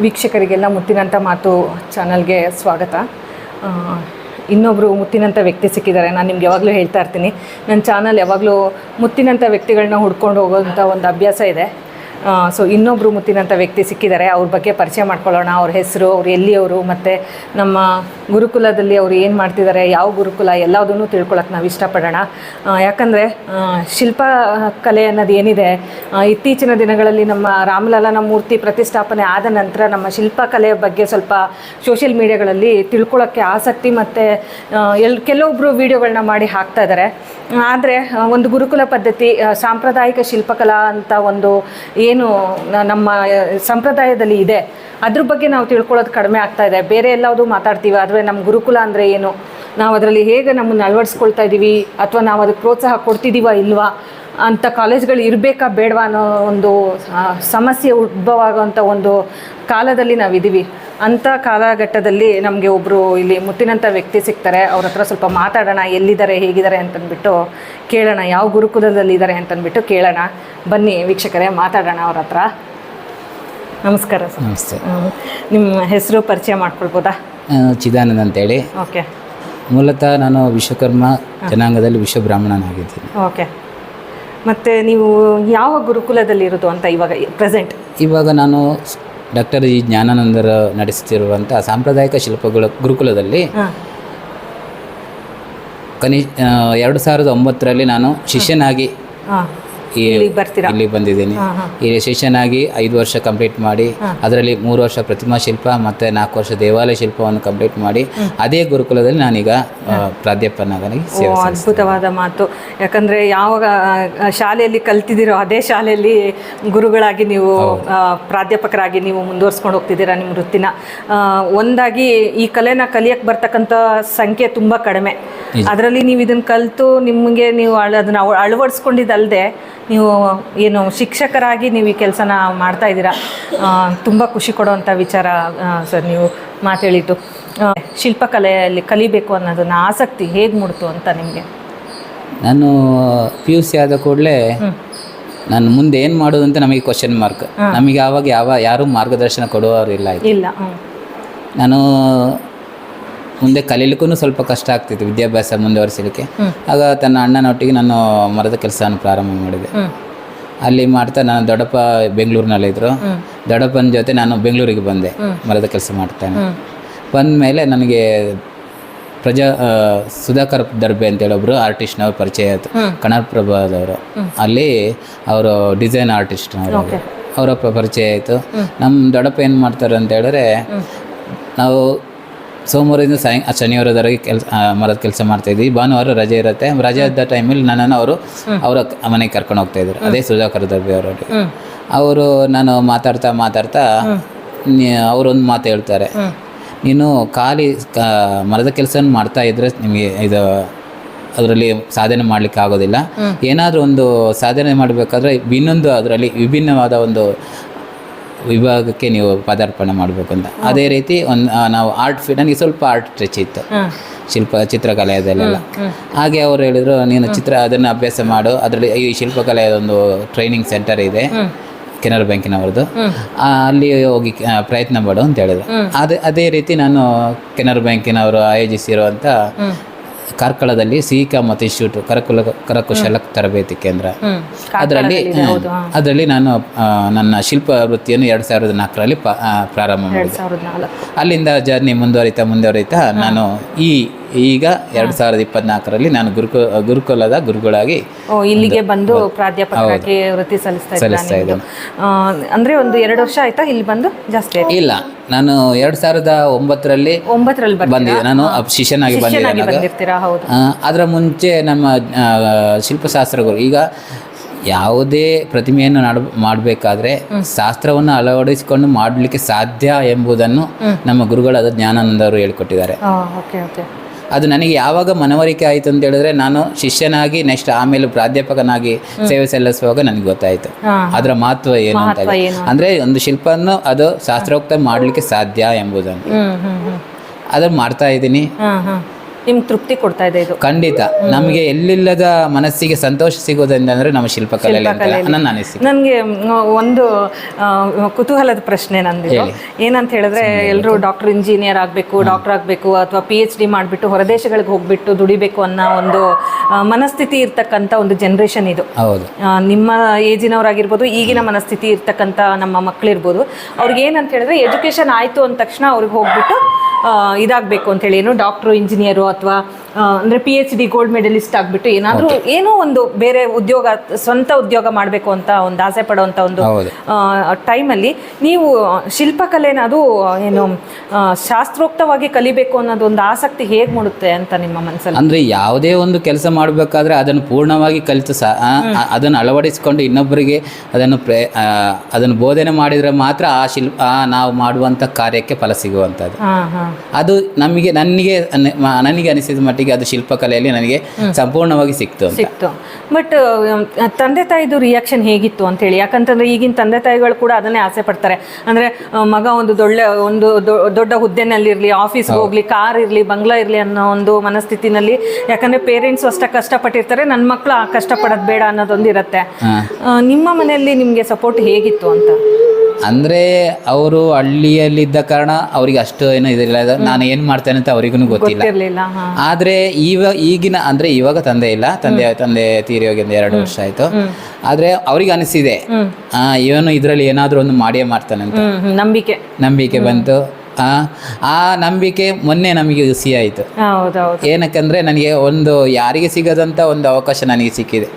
ವೀಕ್ಷಕರಿಗೆಲ್ಲ ಮುತ್ತಿನಂಥ ಮಾತು ಚಾನಲ್ಗೆ ಸ್ವಾಗತ. ಇನ್ನೊಬ್ಬರು ಮುತ್ತಿನಂಥ ವ್ಯಕ್ತಿ ಸಿಕ್ಕಿದ್ದಾರೆ. ನಾನು ನಿಮ್ಗೆ ಯಾವಾಗಲೂ ಹೇಳ್ತಾ ಇರ್ತೀನಿ, ನನ್ನ ಚಾನಲ್ ಯಾವಾಗಲೂ ಮುತ್ತಿನಂಥ ವ್ಯಕ್ತಿಗಳನ್ನ ಹುಡ್ಕೊಂಡು ಹೋಗೋಂಥ ಒಂದು ಅಭ್ಯಾಸ ಇದೆ. ಸೊ ಇನ್ನೊಬ್ಬರು ಮುತ್ತಿನಂಥ ವ್ಯಕ್ತಿ ಸಿಕ್ಕಿದ್ದಾರೆ. ಅವ್ರ ಬಗ್ಗೆ ಪರಿಚಯ ಮಾಡ್ಕೊಳ್ಳೋಣ. ಅವ್ರ ಹೆಸರು, ಅವ್ರು ಎಲ್ಲಿಯವರು, ಮತ್ತು ನಮ್ಮ ಗುರುಕುಲದಲ್ಲಿ ಅವರು ಏನು ಮಾಡ್ತಿದ್ದಾರೆ, ಯಾವ ಗುರುಕುಲ, ಎಲ್ಲದನ್ನೂ ತಿಳ್ಕೊಳಕ್ಕೆ ನಾವು ಇಷ್ಟಪಡೋಣ. ಯಾಕಂದರೆ ಶಿಲ್ಪ ಕಲೆ ಅನ್ನೋದು ಏನಿದೆ, ಇತ್ತೀಚಿನ ದಿನಗಳಲ್ಲಿ ನಮ್ಮ ರಾಮಲಲ್ಲನ ಮೂರ್ತಿ ಪ್ರತಿಷ್ಠಾಪನೆ ಆದ ನಂತರ ನಮ್ಮ ಶಿಲ್ಪಕಲೆಯ ಬಗ್ಗೆ ಸ್ವಲ್ಪ ಸೋಷಿಯಲ್ ಮೀಡಿಯಾಗಳಲ್ಲಿ ತಿಳ್ಕೊಳ್ಳೋಕ್ಕೆ ಆಸಕ್ತಿ ಮತ್ತು ಕೆಲವೊಬ್ಬರು ವೀಡಿಯೋಗಳನ್ನ ಮಾಡಿ ಹಾಕ್ತಾ ಇದ್ದಾರೆ. ಆದರೆ ಒಂದು ಗುರುಕುಲ ಪದ್ಧತಿ, ಸಾಂಪ್ರದಾಯಿಕ ಶಿಲ್ಪಕಲಾ ಅಂತ ಒಂದು ಏನು ನಮ್ಮ ಸಂಪ್ರದಾಯದಲ್ಲಿ ಇದೆ, ಅದ್ರ ಬಗ್ಗೆ ನಾವು ತಿಳ್ಕೊಳ್ಳೋದು ಕಡಿಮೆ ಆಗ್ತಾ ಇದೆ. ಬೇರೆ ಎಲ್ಲಾವುದು ಮಾತಾಡ್ತೀವಿ, ಆದರೆ ನಮ್ಮ ಗುರುಕುಲ ಅಂದರೆ ಏನು, ನಾವು ಅದರಲ್ಲಿ ಹೇಗೆ ನಮ್ಮನ್ನು ಅಳವಡಿಸ್ಕೊಳ್ತಾ ಇದ್ದೀವಿ, ಅಥವಾ ನಾವು ಅದಕ್ಕೆ ಪ್ರೋತ್ಸಾಹ ಕೊಡ್ತಿದ್ದೀವ ಇಲ್ವಾ ಅಂತ ಕಾಲೇಜ್ಗಳು ಇರಬೇಕಾ ಬೇಡವಾ ಅನ್ನೋ ಒಂದು ಸಮಸ್ಯೆ ಉದ್ಭವ ಆಗೋವಂಥ ಒಂದು ಕಾಲದಲ್ಲಿ ನಾವಿದ್ದೀವಿ. ಅಂಥ ಕಾಲಘಟ್ಟದಲ್ಲಿ ನಮಗೆ ಒಬ್ಬರು ಇಲ್ಲಿ ಮುತ್ತಿನಂಥ ವ್ಯಕ್ತಿ ಸಿಗ್ತಾರೆ. ಅವ್ರ ಹತ್ರ ಸ್ವಲ್ಪ ಮಾತಾಡೋಣ, ಎಲ್ಲಿದ್ದಾರೆ, ಹೇಗಿದ್ದಾರೆ ಅಂತಂದ್ಬಿಟ್ಟು ಕೇಳೋಣ, ಯಾವ ಗುರುಕುಲದಲ್ಲಿದ್ದಾರೆ ಅಂತಂದ್ಬಿಟ್ಟು ಕೇಳೋಣ. ಬನ್ನಿ ವೀಕ್ಷಕರೇ, ಮಾತಾಡೋಣ ಅವ್ರ ಹತ್ರ. ನಮಸ್ಕಾರ ಸರ್. ನಮಸ್ತೆ. ನಿಮ್ಮ ಹೆಸರು ಪರಿಚಯ ಮಾಡ್ಕೊಳ್ಬೋದಾ? ಚಿದಾನಂದ್ ಅಂತೇಳಿ. ಓಕೆ. ಮೂಲತಃ ನಾನು ವಿಶ್ವಕರ್ಮ ಜನಾಂಗದಲ್ಲಿ ವಿಶ್ವಬ್ರಾಹ್ಮಣನಾಗಿದ್ದೀನಿ. ಓಕೆ. ಮತ್ತು ನೀವು ಯಾವ ಗುರುಕುಲದಲ್ಲಿರೋದು ಅಂತ ಇವಾಗ ಪ್ರೆಸೆಂಟ್? ಇವಾಗ ನಾನು ಡಾಕ್ಟರ್ ಜಿ ಜ್ಞಾನಾನಂದರು ನಡೆಸುತ್ತಿರುವಂಥ ಸಾಂಪ್ರದಾಯಿಕ ಶಿಲ್ಪಗಳ ಗುರುಕುಲದಲ್ಲಿ 2009ರಲ್ಲಿ ನಾನು ಶಿಷ್ಯನಾಗಿ ಇಲ್ಲಿ ಬಂದಿದ್ದೀನಿ. ಇಲ್ಲಿ ಶಿಷ್ಯನಾಗಿ 5 ವರ್ಷ ಕಂಪ್ಲೀಟ್ ಮಾಡಿ, ಅದರಲ್ಲಿ 3 ವರ್ಷ ಪ್ರತಿಮಾ ಶಿಲ್ಪ ಮತ್ತು 4 ವರ್ಷ ದೇವಾಲಯ ಶಿಲ್ಪವನ್ನು ಕಂಪ್ಲೀಟ್ ಮಾಡಿ, ಅದೇ ಗುರುಕುಲದಲ್ಲಿ ನಾನೀಗ ಪ್ರಾಧ್ಯಾಪಕನಾಗಿ ಸೇವೆ. ಅದ್ಭುತವಾದ ಮಾತು. ಯಾಕಂದರೆ ಯಾವಾಗ ಶಾಲೆಯಲ್ಲಿ ಕಲ್ತಿದ್ದೀರೋ ಅದೇ ಶಾಲೆಯಲ್ಲಿ ಗುರುಗಳಾಗಿ ನೀವು ಪ್ರಾಧ್ಯಾಪಕರಾಗಿ ನೀವು ಮುಂದುವರ್ಸ್ಕೊಂಡು ಹೋಗ್ತಿದ್ದೀರಾ ನಿಮ್ಮ ವೃತ್ತಿನ. ಒಂದಾಗಿ ಈ ಕಲೆನ ಕಲಿಯಕ್ಕೆ ಬರ್ತಕ್ಕಂಥ ಸಂಖ್ಯೆ ತುಂಬ ಕಡಿಮೆ. ಅದರಲ್ಲಿ ನೀವು ಇದನ್ನು ಕಲಿತು ನಿಮಗೆ ನೀವು ಅದನ್ನು ಅಳವಡಿಸ್ಕೊಂಡಿದ್ದಲ್ಲದೆ ನೀವು ಏನು ಶಿಕ್ಷಕರಾಗಿ ನೀವು ಈ ಕೆಲಸನ ಮಾಡ್ತಾ ಇದ್ದೀರಾ. ತುಂಬ ಖುಷಿ ಕೊಡುವಂಥ ವಿಚಾರ ಸರ್ ನೀವು ಮಾತೇಳಿದ್ದು. ಶಿಲ್ಪಕಲೆಯಲ್ಲಿ ಕಲಿಬೇಕು ಅನ್ನೋದನ್ನ ಆಸಕ್ತಿ ಹೇಗೆ ಮೂಡ್ತು ಅಂತ ನಿಮಗೆ? ನಾನು PUC ಆದ ಕೂಡಲೇ ನಾನು ಮುಂದೆ ಏನು ಮಾಡೋದು ಅಂತ ನಮಗೆ ಕ್ವಶನ್ ಮಾರ್ಕ್. ನಮಗೆ ಆವಾಗ ಯಾರೂ ಮಾರ್ಗದರ್ಶನ ಕೊಡುವವರು ಇಲ್ಲ. ನಾನು ಮುಂದೆ ಕಲೀಲಿಕ್ಕೂ ಸ್ವಲ್ಪ ಕಷ್ಟ ಆಗ್ತಿತ್ತು, ವಿದ್ಯಾಭ್ಯಾಸ ಮುಂದುವರಿಸಲಿಕ್ಕೆ. ಆಗ ತನ್ನ ಅಣ್ಣನೊಟ್ಟಿಗೆ ನಾನು ಮರದ ಕೆಲಸವನ್ನು ಪ್ರಾರಂಭ ಮಾಡಿದೆ. ಅಲ್ಲಿ ಮಾಡ್ತಾ ನಾನು ದೊಡ್ಡಪ್ಪ ಬೆಂಗಳೂರಿನಲ್ಲಿದ್ದರು. ದೊಡ್ಡಪ್ಪನ ಜೊತೆ ನಾನು ಬೆಂಗಳೂರಿಗೆ ಬಂದೆ ಮರದ ಕೆಲಸ ಮಾಡ್ತಾನೆ. ಬಂದ ಮೇಲೆ ನನಗೆ ಸುಧಾಕರ್ ದರ್ಬೆ ಅಂತೇಳಿ ಒಬ್ಬರು ಆರ್ಟಿಸ್ಟ್ನವ್ರು ಪರಿಚಯ ಆಯಿತು, ಕನ್ನಡಪ್ರಭದವರು. ಅಲ್ಲಿ ಅವರು ಡಿಸೈನ್ ಆರ್ಟಿಸ್ಟ್ನವರು, ಅವರ ಪರಿಚಯ ಆಯಿತು. ನಮ್ಮ ದೊಡ್ಡಪ್ಪ ಏನು ಮಾಡ್ತಾರೆ ಅಂತ ಹೇಳಿದ್ರೆ, ನಾವು ಸೋಮವಾರದಿಂದ ಶನಿವಾರದವರೆಗೆ ಮರದ ಕೆಲಸ ಮಾಡ್ತಾಯಿದ್ವಿ. ಭಾನುವಾರ ರಜೆ ಇರುತ್ತೆ. ರಜೆ ಇದ್ದ ಟೈಮಲ್ಲಿ ನನ್ನನ್ನು ಅವರ ಮನೆಗೆ ಕರ್ಕೊಂಡು ಹೋಗ್ತಾಯಿದ್ರು. ಅದೇ ಸುಧಾಕರ್ ದರ್ಬೆ ಅವರೊಟ್ಟಿಗೆ. ಅವರು ನಾನು ಮಾತಾಡ್ತಾ ಅವರೊಂದು ಮಾತು ಹೇಳ್ತಾರೆ, ನೀನು ಖಾಲಿ ಮರದ ಕೆಲಸ ಮಾಡ್ತಾ ಇದ್ರೆ ನಿಮಗೆ ಅದರಲ್ಲಿ ಸಾಧನೆ ಮಾಡಲಿಕ್ಕೆ ಆಗೋದಿಲ್ಲ. ಏನಾದರೂ ಒಂದು ಸಾಧನೆ ಮಾಡಬೇಕಾದ್ರೆ ಇನ್ನೊಂದು ಅದರಲ್ಲಿ ವಿಭಿನ್ನವಾದ ಒಂದು ವಿಭಾಗಕ್ಕೆ ನೀವು ಪದಾರ್ಪಣೆ ಮಾಡಬೇಕು ಅಂತ. ಅದೇ ರೀತಿ ನಾವು ನನಗೆ ಸ್ವಲ್ಪ ಆರ್ಟ್ ಟಚ್ ಇತ್ತು, ಚಿತ್ರಕಲೆಯದಲ್ಲೆಲ್ಲ. ಹಾಗೆ ಅವರು ಹೇಳಿದರು, ನೀನು ಅದನ್ನು ಅಭ್ಯಾಸ ಮಾಡು, ಅದರಲ್ಲಿ ಈ ಶಿಲ್ಪಕಲೆಯ ಒಂದು ಟ್ರೈನಿಂಗ್ ಸೆಂಟರ್ ಇದೆ ಕೆನರಾ ಬ್ಯಾಂಕಿನವ್ರದ್ದು, ಅಲ್ಲಿ ಹೋಗಿ ಪ್ರಯತ್ನ ಮಾಡು ಅಂತ ಹೇಳಿದ್ರು. ಅದೇ ರೀತಿ ನಾನು ಕೆನರಾ ಬ್ಯಾಂಕಿನವರು ಆಯೋಜಿಸಿರುವಂಥ ಕಾರ್ಕಳದಲ್ಲಿ ಸಿಹಿಕಾ ಮತ್ತು ಇನ್ಸ್ಟಿಟ್ಯೂಟ್ ಕರಕುಶಲ ತರಬೇತಿ ಕೇಂದ್ರ, ಅದರಲ್ಲಿ ನಾನು ನನ್ನ ಶಿಲ್ಪ ವೃತ್ತಿಯನ್ನು 2004ರಲ್ಲಿ ಪ್ರಾರಂಭ ಮಾಡಿದೆ. ಅಲ್ಲಿಂದ ಜರ್ನಿ ಮುಂದುವರಿತಾ ನಾನು ಈಗ 2024ರಲ್ಲಿ ನಾನು ಗುರುಕುಲದ ಗುರುಗಳಾಗಿ ಇಲ್ಲಿಗೆ ಬಂದು ಪ್ರಾಧ್ಯಾಪಕರಾಗಿ ವೃತ್ತಿ ಸಲ್ಲಿಸ್ತಾ ಇದ್ದೀನಿ. ಅಂದರೆ ಒಂದು 2 ವರ್ಷ ಆಯ್ತಾ ಇಲ್ಲಿ ಬಂದು? ಜಾಸ್ತಿ ಇಲ್ಲ, ನಾನು 2009ರಲ್ಲಿ ಬಂದಿದ್ದೆ. ನಾನು ಶಿಷ್ಯನಾಗಿ ಬಂದಿದ್ದೆ. ಅದರ ಮುಂಚೆ ನಮ್ಮ ಶಿಲ್ಪಶಾಸ್ತ್ರಗಳು, ಈಗ ಯಾವುದೇ ಪ್ರತಿಮೆಯನ್ನು ಮಾಡಬೇಕಾದ್ರೆ ಶಾಸ್ತ್ರವನ್ನು ಅಳವಡಿಸಿಕೊಂಡು ಮಾಡಲಿಕ್ಕೆ ಸಾಧ್ಯ ಎಂಬುದನ್ನು ನಮ್ಮ ಗುರುಗಳಾದ ಜ್ಞಾನಾನಂದವರು ಹೇಳಿಕೊಟ್ಟಿದ್ದಾರೆ. ಅದು ನನಗೆ ಯಾವಾಗ ಮನವರಿಕೆ ಆಯಿತು ಅಂತ ಹೇಳಿದ್ರೆ, ನಾನು ಶಿಷ್ಯನಾಗಿ ನೆಕ್ಸ್ಟ್ ಆಮೇಲೆ ಪ್ರಾಧ್ಯಾಪಕನಾಗಿ ಸೇವೆ ಸಲ್ಲಿಸುವಾಗ ನನಗೆ ಗೊತ್ತಾಯಿತು ಅದರ ಮಹತ್ವ ಏನು ಅಂತ. ಅಂದರೆ ಒಂದು ಶಿಲ್ಪವನ್ನು ಅದು ಶಾಸ್ತ್ರೋಕ್ತ ಮಾಡಲಿಕ್ಕೆ ಸಾಧ್ಯ ಎಂಬುದನ್ನು ಅದನ್ನು ಮಾಡ್ತಾ ಇದ್ದೀನಿ. ನಿಮ್ಗೆ ತೃಪ್ತಿ ಕೊಡ್ತಾ ಇದೆ ಇದು. ಖಂಡಿತ ನಮಗೆ ಎಲ್ಲಿಲ್ಲದ ಮನಸ್ಸಿಗೆ ಸಂತೋಷ ಸಿಗೋದ್ರಿಂದ ಅಂದ್ರೆ ನಮ್ಮ ಶಿಲ್ಪಕಲೆಯಲ್ಲಿ ಅಂತ ನನ್ನ ಅನಿಸಿಕೆ. ನನಗೆ ಒಂದು ಕುತೂಹಲದ ಪ್ರಶ್ನೆ ನಂದಿದೆ. ಏನಂತ ಹೇಳಿದ್ರೆ ಎಲ್ಲರೂ ಡಾಕ್ಟರ್ ಇಂಜಿನಿಯರ್ ಆಗಬೇಕು, ಡಾಕ್ಟರ್ ಆಗಬೇಕು ಅಥವಾ PhD ಮಾಡಿಬಿಟ್ಟು ಹೊರದೇಶಗಳಿಗೆ ಹೋಗ್ಬಿಟ್ಟು ದುಡಿಬೇಕು ಅನ್ನೋ ಒಂದು ಮನಸ್ಥಿತಿ ಇರ್ತಕ್ಕಂಥ ಒಂದು ಜನ್ರೇಷನ್ ಇದು. ಹೌದು, ನಿಮ್ಮ ಏಜಿನವರಾಗಿರ್ಬೋದು, ಈಗಿನ ಮನಸ್ಥಿತಿ ಇರ್ತಕ್ಕಂಥ ನಮ್ಮ ಮಕ್ಕಳಿರ್ಬೋದು. ಅವ್ರಿಗೆ ಏನಂತ ಹೇಳಿದ್ರೆ ಎಜುಕೇಷನ್ ಆಯಿತು ಅಂದ ತಕ್ಷಣ ಅವ್ರಿಗೆ ಹೋಗ್ಬಿಟ್ಟು ಇದಾಗಬೇಕು ಅಂತೇಳಿ, ಏನು ಡಾಕ್ಟ್ರು, ಇಂಜಿನಿಯರು ಅಥವಾ ಅಂದರೆ PhD ಗೋಲ್ಡ್ ಮೆಡಲಿಸ್ಟ್ ಆಗಿಬಿಟ್ಟು ಏನಾದರೂ ಏನೋ ಒಂದು ಬೇರೆ ಉದ್ಯೋಗ, ಸ್ವಂತ ಉದ್ಯೋಗ ಮಾಡಬೇಕು ಅಂತ ಒಂದು ಆಸೆ ಪಡುವಂಥ ಒಂದು ಟೈಮಲ್ಲಿ ನೀವು ಶಿಲ್ಪಕಲೆನ ಅದು ಏನು ಶಾಸ್ತ್ರೋಕ್ತವಾಗಿ ಕಲಿಬೇಕು ಅನ್ನೋದು ಒಂದು ಆಸಕ್ತಿ ಹೇಗೆ ಮೂಡುತ್ತೆ ಅಂತ ನಿಮ್ಮ ಮನಸ್ಸಲ್ಲಿ? ಅಂದರೆ ಯಾವುದೇ ಒಂದು ಕೆಲಸ ಮಾಡಬೇಕಾದ್ರೆ ಅದನ್ನು ಪೂರ್ಣವಾಗಿ ಕಲಿತು ಅದನ್ನು ಅಳವಡಿಸಿಕೊಂಡು ಇನ್ನೊಬ್ಬರಿಗೆ ಅದನ್ನು ಬೋಧನೆ ಮಾಡಿದರೆ ಮಾತ್ರ ನಾವು ಮಾಡುವಂಥ ಕಾರ್ಯಕ್ಕೆ ಫಲ ಸಿಗುವಂಥದ್ದು. ಅದು ನನಗೆ ಅನಿಸಿದ ಮಟ್ಟಿಗೆ ಅದು ಶಿಲ್ಪಕಲೆಯಲ್ಲಿ ನನಗೆ ಸಂಪೂರ್ಣವಾಗಿ ಸಿಕ್ತು. ಬಟ್ ತಂದೆ ತಾಯಿದು ರಿಯಾಕ್ಷನ್ ಹೇಗಿತ್ತು ಅಂತೇಳಿ? ಯಾಕಂತಂದ್ರೆ ಈಗಿನ ತಂದೆ ತಾಯಿಗಳು ಕೂಡ ಅದನ್ನೇ ಆಸೆ ಪಡ್ತಾರೆ. ಅಂದ್ರೆ ಮಗ ಒಂದು ದೊಡ್ಡ ಹುದ್ದೆನಲ್ಲಿರಲಿ, ಆಫೀಸ್ಗೆ ಹೋಗ್ಲಿ, ಕಾರ್ ಇರಲಿ, ಬಂಗ್ಲಾ ಇರಲಿ ಅನ್ನೋ ಒಂದು ಮನಸ್ಥಿತಿನಲ್ಲಿ. ಯಾಕಂದ್ರೆ ಪೇರೆಂಟ್ಸ್ ಅಷ್ಟ ಕಷ್ಟಪಟ್ಟಿರ್ತಾರೆ, ನನ್ನ ಮಕ್ಕಳು ಕಷ್ಟಪಡೋದು ಬೇಡ ಅನ್ನೋದೊಂದು ಇರುತ್ತೆ. ನಿಮ್ಮ ಮನೆಯಲ್ಲಿ ನಿಮಗೆ ಸಪೋರ್ಟ್ ಹೇಗಿತ್ತು ಅಂತ? ಅಂದರೆ ಅವರು ಹಳ್ಳಿಯಲ್ಲಿದ್ದ ಕಾರಣ ಅವ್ರಿಗೆ ಅಷ್ಟು ಏನೋ ಇದಿಲ್ಲ, ನಾನು ಏನು ಮಾಡ್ತೇನೆ ಅಂತ ಅವ್ರಿಗೂ ಗೊತ್ತಿಲ್ಲ. ಆದರೆ ಇವಾಗ ತಂದೆ ಇಲ್ಲ, ತಂದೆ ತೀರಿ ಹೋಗಿ 2 ವರ್ಷ ಆಯಿತು. ಆದರೆ ಅವ್ರಿಗೆ ಅನಿಸಿದೆ ಇವನು ಇದರಲ್ಲಿ ಏನಾದರೂ ಒಂದು ಮಾಡಿಯೇ ಮಾಡ್ತಾನೆ ಅಂತ ನಂಬಿಕೆ ಬಂತು. ಆ ನಂಬಿಕೆ ಮೊನ್ನೆ ನಮಗೆ ಹುಸಿ ಆಯಿತು. ಏನಕ್ಕಂದ್ರೆ ನನಗೆ ಒಂದು ಯಾರಿಗೆ ಸಿಗದಂಥ ಒಂದು ಅವಕಾಶ ನನಗೆ ಸಿಕ್ಕಿದೆ.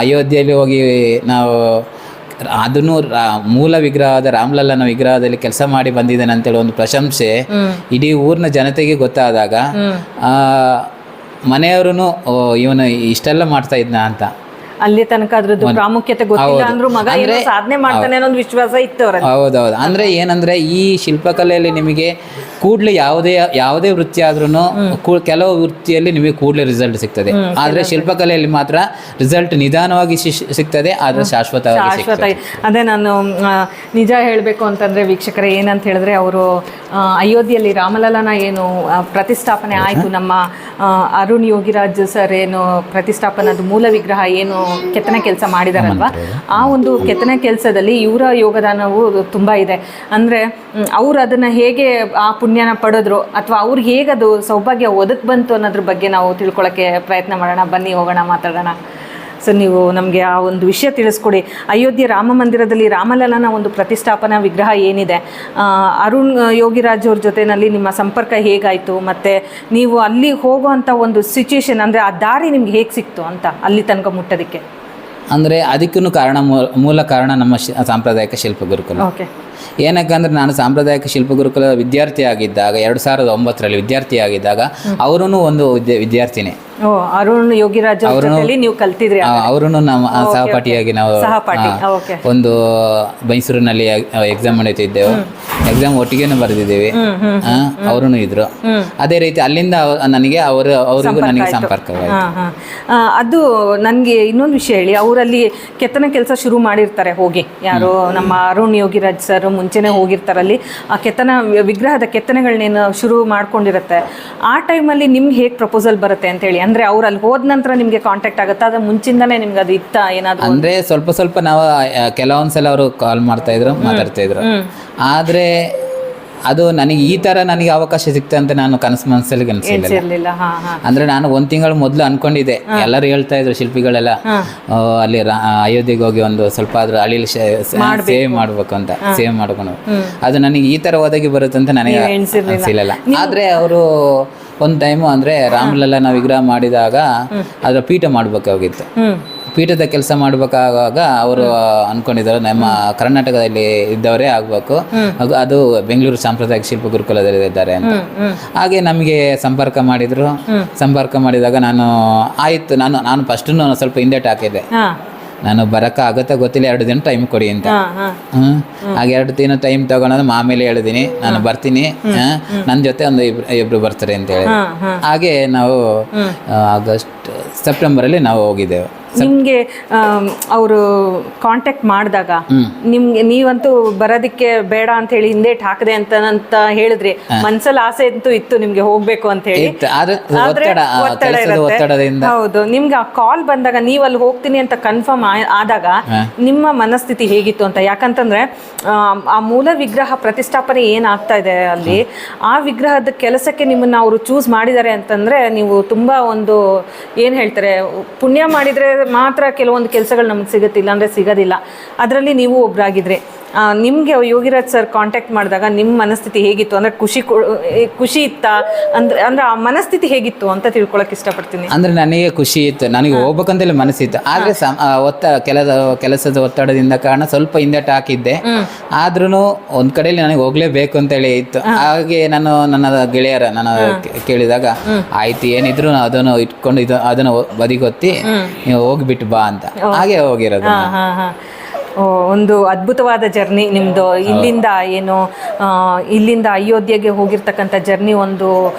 ಅಯೋಧ್ಯೆಯಲ್ಲಿ ಹೋಗಿ ನಾವು ಅದನ್ನು ಮೂಲ ವಿಗ್ರಹದ ರಾಮಲಲ್ಲನ ವಿಗ್ರಹದಲ್ಲಿ ಕೆಲಸ ಮಾಡಿ ಬಂದಿದ್ದೇನೆ ಅಂತೇಳಿ ಒಂದು ಪ್ರಶಂಸೆ ಇಡೀ ಊರಿನ ಜನತೆಗೆ ಗೊತ್ತಾದಾಗ ಮನೆಯವರು ಇವನು ಇಷ್ಟೆಲ್ಲ ಮಾಡ್ತಾ ಇದ್ನ ಅಂತ ಅಲ್ಲಿ ತನಕ ಅದ್ರದ್ದು ಪ್ರಾಮುಖ್ಯತೆ ಗೊತ್ತಿಲ್ಲ ಅಂದ್ರೂ ಮಗ ಏನೋ ಸಾಧನೆ ಮಾಡ್ತಾನೆ ಅನ್ನೋ ವಿಶ್ವಾಸ ಇತ್ತು ಅವರಲ್ಲಿ. ಹೌದೌದು. ಅಂದ್ರೆ ಏನಂದ್ರೆ ಈ ಶಿಲ್ಪಕಲೆಯಲ್ಲಿ ನಿಮಗೆ ಕೂಡಲೇ ಯಾವುದೇ ವೃತ್ತಿ ಆದ್ರೂ ಕೆಲವು ವೃತ್ತಿಯಲ್ಲಿ ನಿಮಗೆ ಕೂಡಲೇ ರಿಸಲ್ಟ್ ಸಿಗ್ತದೆ. ಆದ್ರೆ ಶಿಲ್ಪಕಲೆಯಲ್ಲಿ ಮಾತ್ರ ರಿಸಲ್ಟ್ ನಿಧಾನವಾಗಿ ಸಿಗ್ತದೆ, ಆದ್ರೆ ಶಾಶ್ವತವಾಗಿ. ಅದೇ ನಾನು ನಿಜ ಹೇಳಬೇಕು ಅಂತಂದ್ರೆ ವೀಕ್ಷಕರೇ, ಏನಂತ ಹೇಳಿದ್ರೆ ಅವರು ಅಯೋಧ್ಯೆಯಲ್ಲಿ ರಾಮಲಲ್ಲನ ಏನು ಪ್ರತಿಷ್ಠಾಪನೆ ಆಯಿತು, ನಮ್ಮ ಅರುಣ್ ಯೋಗಿರಾಜ್ ಸರ್ ಏನು ಪ್ರತಿಷ್ಠಾಪನದ ಮೂಲ ವಿಗ್ರಹ ಏನು ಕೆತ್ತನೆ ಕೆಲಸ ಮಾಡಿದಾರಲ್ವಾ, ಆ ಒಂದು ಕೆತ್ತನೆ ಕೆಲಸದಲ್ಲಿ ಇವರ ಯೋಗದಾನವು ತುಂಬ ಇದೆ. ಅಂದರೆ ಅವ್ರು ಅದನ್ನು ಹೇಗೆ ಆ ಪುಣ್ಯನ ಪಡೆದ್ರು ಅಥವಾ ಅವ್ರಿಗೆ ಹೇಗೆ ಅದು ಸೌಭಾಗ್ಯ ಒದಗಿ ಬಂತು ಅನ್ನೋದ್ರ ಬಗ್ಗೆ ನಾವು ತಿಳ್ಕೊಳ್ಳೋಕ್ಕೆ ಪ್ರಯತ್ನ ಮಾಡೋಣ. ಬನ್ನಿ ಹೋಗೋಣ, ಮಾತಾಡೋಣ. ಸೊ ನೀವು ನಮಗೆ ಆ ಒಂದು ವಿಷಯ ತಿಳಿಸ್ಕೊಡಿ. ಅಯೋಧ್ಯೆ ರಾಮ ಮಂದಿರದಲ್ಲಿ ರಾಮಲಲ್ಲನ ಒಂದು ಪ್ರತಿಷ್ಠಾಪನಾ ವಿಗ್ರಹ ಏನಿದೆ, ಅರುಣ್ ಯೋಗಿರಾಜ್ ಅವ್ರ ಜೊತೆಯಲ್ಲಿ ನಿಮ್ಮ ಸಂಪರ್ಕ ಹೇಗಾಯಿತು, ಮತ್ತು ನೀವು ಅಲ್ಲಿ ಹೋಗುವಂಥ ಒಂದು ಸಿಚುವೇಶನ್, ಅಂದರೆ ಆ ದಾರಿ ನಿಮ್ಗೆ ಹೇಗೆ ಸಿಕ್ತು ಅಂತ ಅಲ್ಲಿ ತನಕ ಮುಟ್ಟೋದಕ್ಕೆ? ಅಂದರೆ ಅದಕ್ಕೂ ಮೂಲ ಕಾರಣ ನಮ್ಮ ಸಾಂಪ್ರದಾಯಿಕ ಶಿಲ್ಪ ಗುರುಕುಲ. ಓಕೆ. ಏನಕ್ಕಂದ್ರೆ ನಾನು ಸಾಂಪ್ರದಾಯಿಕ ಶಿಲ್ಪ ಗುರುಕುಲ ವಿದ್ಯಾರ್ಥಿ ಆಗಿದ್ದಾಗ 2009ರಲ್ಲಿ ವಿದ್ಯಾರ್ಥಿ ಆಗಿದ್ದಾಗ ಅವರೂ ಒಂದು ವಿದ್ಯಾರ್ಥಿನಿ. ಅರುಣ್ ಯೋಗಿರಾಜ್ ಅವರಲ್ಲಿ ನೀವು ಕಲ್ತಿದ್ರಿ? ಅವರು ನಮ್ಮ ಸಹಪಾಠಿಯಾಗಿ ನಾವು ಒಂದು ಮೈಸೂರಿನಲ್ಲಿ ಎಕ್ಸಾಮ್ ನಡೀತಿದ್ದೆವು. ಎಕ್ಸಾಮ್ ಒಟ್ಟಿಗೆನೂ ಬರೆದಿದ್ದೇವೆ. ಅವರೂ ಇದ್ರು. ಅದೇ ರೀತಿ ಅಲ್ಲಿಂದ ಅವರಿಗೂ ನನಗೆ ಸಂಪರ್ಕವಾಯಿತು. ಅದು ನನಗೆ ಇನ್ನೊಂದು ವಿಷಯ ಹೇಳಿ, ಅವರಲ್ಲಿ ಕೆತ್ತನೆ ಕೆಲಸ ಶುರು ಮಾಡಿರ್ತಾರೆ ಹೋಗಿ, ಯಾರು ನಮ್ಮ ಅರುಣ್ ಯೋಗಿರಾಜ್ ಸರ್ ಮುಂಚೆನೇ ಹೋಗಿರ್ತಾರಲ್ಲಿ ಆ ವಿಗ್ರಹದ ಕೆತ್ತನೆಗಳನ್ನೇನು ಶುರು ಮಾಡ್ಕೊಂಡಿರುತ್ತೆ. ಆ ಟೈಮಲ್ಲಿ ನಿಮ್ಗೆ ಹೇಗೆ ಪ್ರಪೋಸಲ್ ಬರುತ್ತೆ ಅಂತೇಳಿ? ಅಂದರೆ ಅವ್ರು ಅಲ್ಲಿ ಹೋದ ನಂತರ ನಿಮಗೆ ಕಾಂಟ್ಯಾಕ್ಟ್ ಆಗುತ್ತಾ, ಅದು ಮುಂಚಿಂದನೇ ನಿಮ್ಗೆ ಅದು ಇತ್ತ ಏನಾದರೂ? ಅಂದರೆ ಸ್ವಲ್ಪ ನಾವು ಕೆಲವೊಂದ್ಸಲ ಅವರು ಕಾಲ್ ಮಾಡ್ತಾ ಇದ್ರು, ಮಾತಾಡ್ತಾ ಇದ್ರು. ಆದರೆ ಅದು ನನಗೆ ಈ ಥರ ನನಗೆ ಅವಕಾಶ ಸಿಕ್ತ ಅಂತ ನಾನು ಮನಸ್ಸಲ್ಲಿ ಕನಸಿರಲಿಲ್ಲ. ಅಂದರೆ ನಾನು 1 ತಿಂಗಳು ಮೊದಲು ಅನ್ಕೊಂಡಿದ್ದೆ, ಎಲ್ಲರೂ ಹೇಳ್ತಾ ಇದ್ರು ಶಿಲ್ಪಿಗಳೆಲ್ಲ ಅಲ್ಲಿ ಅಯೋಧ್ಯೆಗೆ ಹೋಗಿ ಒಂದು ಸ್ವಲ್ಪ ಆದ್ರೂ ಅಳಿಲಿ ಸೇವ್ ಮಾಡ್ಬೇಕು ಅಂತ, ಸೇವ್ ಮಾಡ್ಕೊಂಡು. ಅದು ನನಗೆ ಈ ಥರ ಒದಗಿ ಬರುತ್ತೆ ಅಂತ ನನಗೆ ಅನಿಸಿಲ್ಲ. ಆದರೆ ಅವರು ಒಂದು ಟೈಮು ಅಂದರೆ ರಾಮಲಲ್ಲನ ವಿಗ್ರಹ ಮಾಡಿದಾಗ ಅದರ ಪೀಠ ಮಾಡಬೇಕಾಗಿತ್ತು. ಪೀಠದ ಕೆಲಸ ಮಾಡಬೇಕಾಗ ಅವರು ಅನ್ಕೊಂಡಿದ್ದಾರೆ ನಮ್ಮ ಕರ್ನಾಟಕದಲ್ಲಿ ಇದ್ದವರೇ ಆಗಬೇಕು, ಅದು ಬೆಂಗಳೂರು ಸಾಂಪ್ರದಾಯಿಕ ಶಿಲ್ಪ ಗುರುಕುಲದಲ್ಲಿ ಇದ್ದಾರೆ ಅಂತ. ಹಾಗೆ ನಮಗೆ ಸಂಪರ್ಕ ಮಾಡಿದ್ರು. ಸಂಪರ್ಕ ಮಾಡಿದಾಗ ಆಯಿತು, ನಾನು ಫಸ್ಟ್ ಸ್ವಲ್ಪ ಹಿಂದೇಟ್ ಹಾಕಿದ್ದೆ. ನಾನು ಬರೋಕ್ಕಾಗತ್ತಾ ಗೊತ್ತಿಲ್ಲ, 2 ದಿನ ಟೈಮ್ ಕೊಡಿ ಅಂತ. ಹಾಗೆ 2 ದಿನ ಟೈಮ್ ತಗೊಂಡು ಆಮೇಲೆ ಹೇಳಿದ್ದೀನಿ ನಾನು ಬರ್ತೀನಿ, ನನ್ನ ಜೊತೆ ಒಂದು ಇಬ್ರು ಬರ್ತಾರೆ ಅಂತ ಹೇಳಿ. ಹಾಗೆ ನಾವು ಸೆಪ್ಟೆಂಬರಲ್ಲಿ ನಾವು ಹೋಗಿದ್ದೆವು. ನಿಮಗೆ ಅವರು ಕಾಂಟ್ಯಾಕ್ಟ್ ಮಾಡಿದಾಗ ನಿಮ್ಗೆ ನೀವಂತೂ ಬರೋದಕ್ಕೆ ಬೇಡ ಅಂತ ಹೇಳಿ ಹಿಂದೇಟ್ ಹಾಕದೆ ಅಂತ ಹೇಳಿದ್ರಿ, ಮನ್ಸಲ್ಲಿ ಆಸೆ ಅಂತೂ ಇತ್ತು ನಿಮ್ಗೆ ಹೋಗ್ಬೇಕು ಅಂತ ಹೇಳಿ. ಆದ್ರೆ ಒತ್ತಡ ಇರುತ್ತೆ. ಹೌದು, ನಿಮ್ಗೆ ಆ ಕಾಲ್ ಬಂದಾಗ ನೀವು ಅಲ್ಲಿ ಹೋಗ್ತೀನಿ ಅಂತ ಕನ್ಫರ್ಮ್ ಆದಾಗ ನಿಮ್ಮ ಮನಸ್ಥಿತಿ ಹೇಗಿತ್ತು ಅಂತ? ಯಾಕಂತಂದ್ರೆ ಆ ಮೂಲ ವಿಗ್ರಹ ಪ್ರತಿಷ್ಠಾಪನೆ ಏನಾಗ್ತಾ ಇದೆ ಅಲ್ಲಿ, ಆ ವಿಗ್ರಹದ ಕೆಲಸಕ್ಕೆ ನಿಮ್ಮನ್ನ ಅವರು ಚೂಸ್ ಮಾಡಿದ್ದಾರೆ ಅಂತಂದ್ರೆ ನೀವು ತುಂಬಾ ಒಂದು ಏನ್ ಹೇಳ್ತಾರೆ, ಪುಣ್ಯ ಮಾಡಿದ್ರೆ ಮಾತ್ರ ಕೆಲವೊಂದು ಕೆಲಸಗಳು ನಮ್ಗೆ ಸಿಗುತ್ತೆ, ಇಲ್ಲಾಂದ್ರೆ ಸಿಗೋದಿಲ್ಲ. ಅದರಲ್ಲಿ ನೀವು ಒಬ್ರಾಗಿದ್ರೆ. ನಿಮಗೆ ಯೋಗಿರಾಜ್ ಸರ್ ಕಾಂಟ್ಯಾಕ್ಟ್ ಮಾಡಿದಾಗ ನಿಮ್ಮ ಮನಸ್ಥಿತಿ ಹೇಗಿತ್ತು? ಅಂದ್ರೆ ಖುಷಿ ಇತ್ತಾ? ಅಂದ್ರೆ ಆ ಮನಸ್ಥಿತಿ ಹೇಗಿತ್ತು ಅಂತ ತಿಳ್ಕೊಳಕ್ ಇಷ್ಟಪಡ್ತೀನಿ. ಅಂದ್ರೆ ನನಗೆ ಖುಷಿ ಇತ್ತು, ನನಗೆ ಹೋಗ್ಬೇಕಂತೇಳಿ ಮನಸ್ಸಿತ್ತು. ಆದ್ರೆ ಕೆಲಸದ ಒತ್ತಡದಿಂದ ಕಾರಣ ಸ್ವಲ್ಪ ಹಿಂದೆಟ್ ಹಾಕಿದ್ದೆ. ಆದ್ರೂ ಒಂದ್ ಕಡೆಯಲ್ಲಿ ನನಗೆ ಹೋಗ್ಲೇಬೇಕು ಅಂತೇಳಿ ಇತ್ತು. ಹಾಗೆ ನಾನು ನನ್ನ ಗೆಳೆಯರ ಕೇಳಿದಾಗ ಆಯ್ತು, ಏನಿದ್ರು ಅದನ್ನು ಇಟ್ಕೊಂಡು ಅದನ್ನು ಬದಿಗೊತ್ತಿ ನೀವು ಹೋಗ್ಬಿಟ್ಟು ಬಾ ಅಂತ, ಹಾಗೆ ಹೋಗಿರೋದು. ಒಂದು ಅದ್ಭುತವಾದ ಜರ್ನಿ ನಿಮ್ಮದು. ಇಲ್ಲಿಂದ ಅಯೋಧ್ಯೆಗೆ ಹೋಗಿರ್ತಕ್ಕಂಥ ಜರ್ನಿ ಒಂದು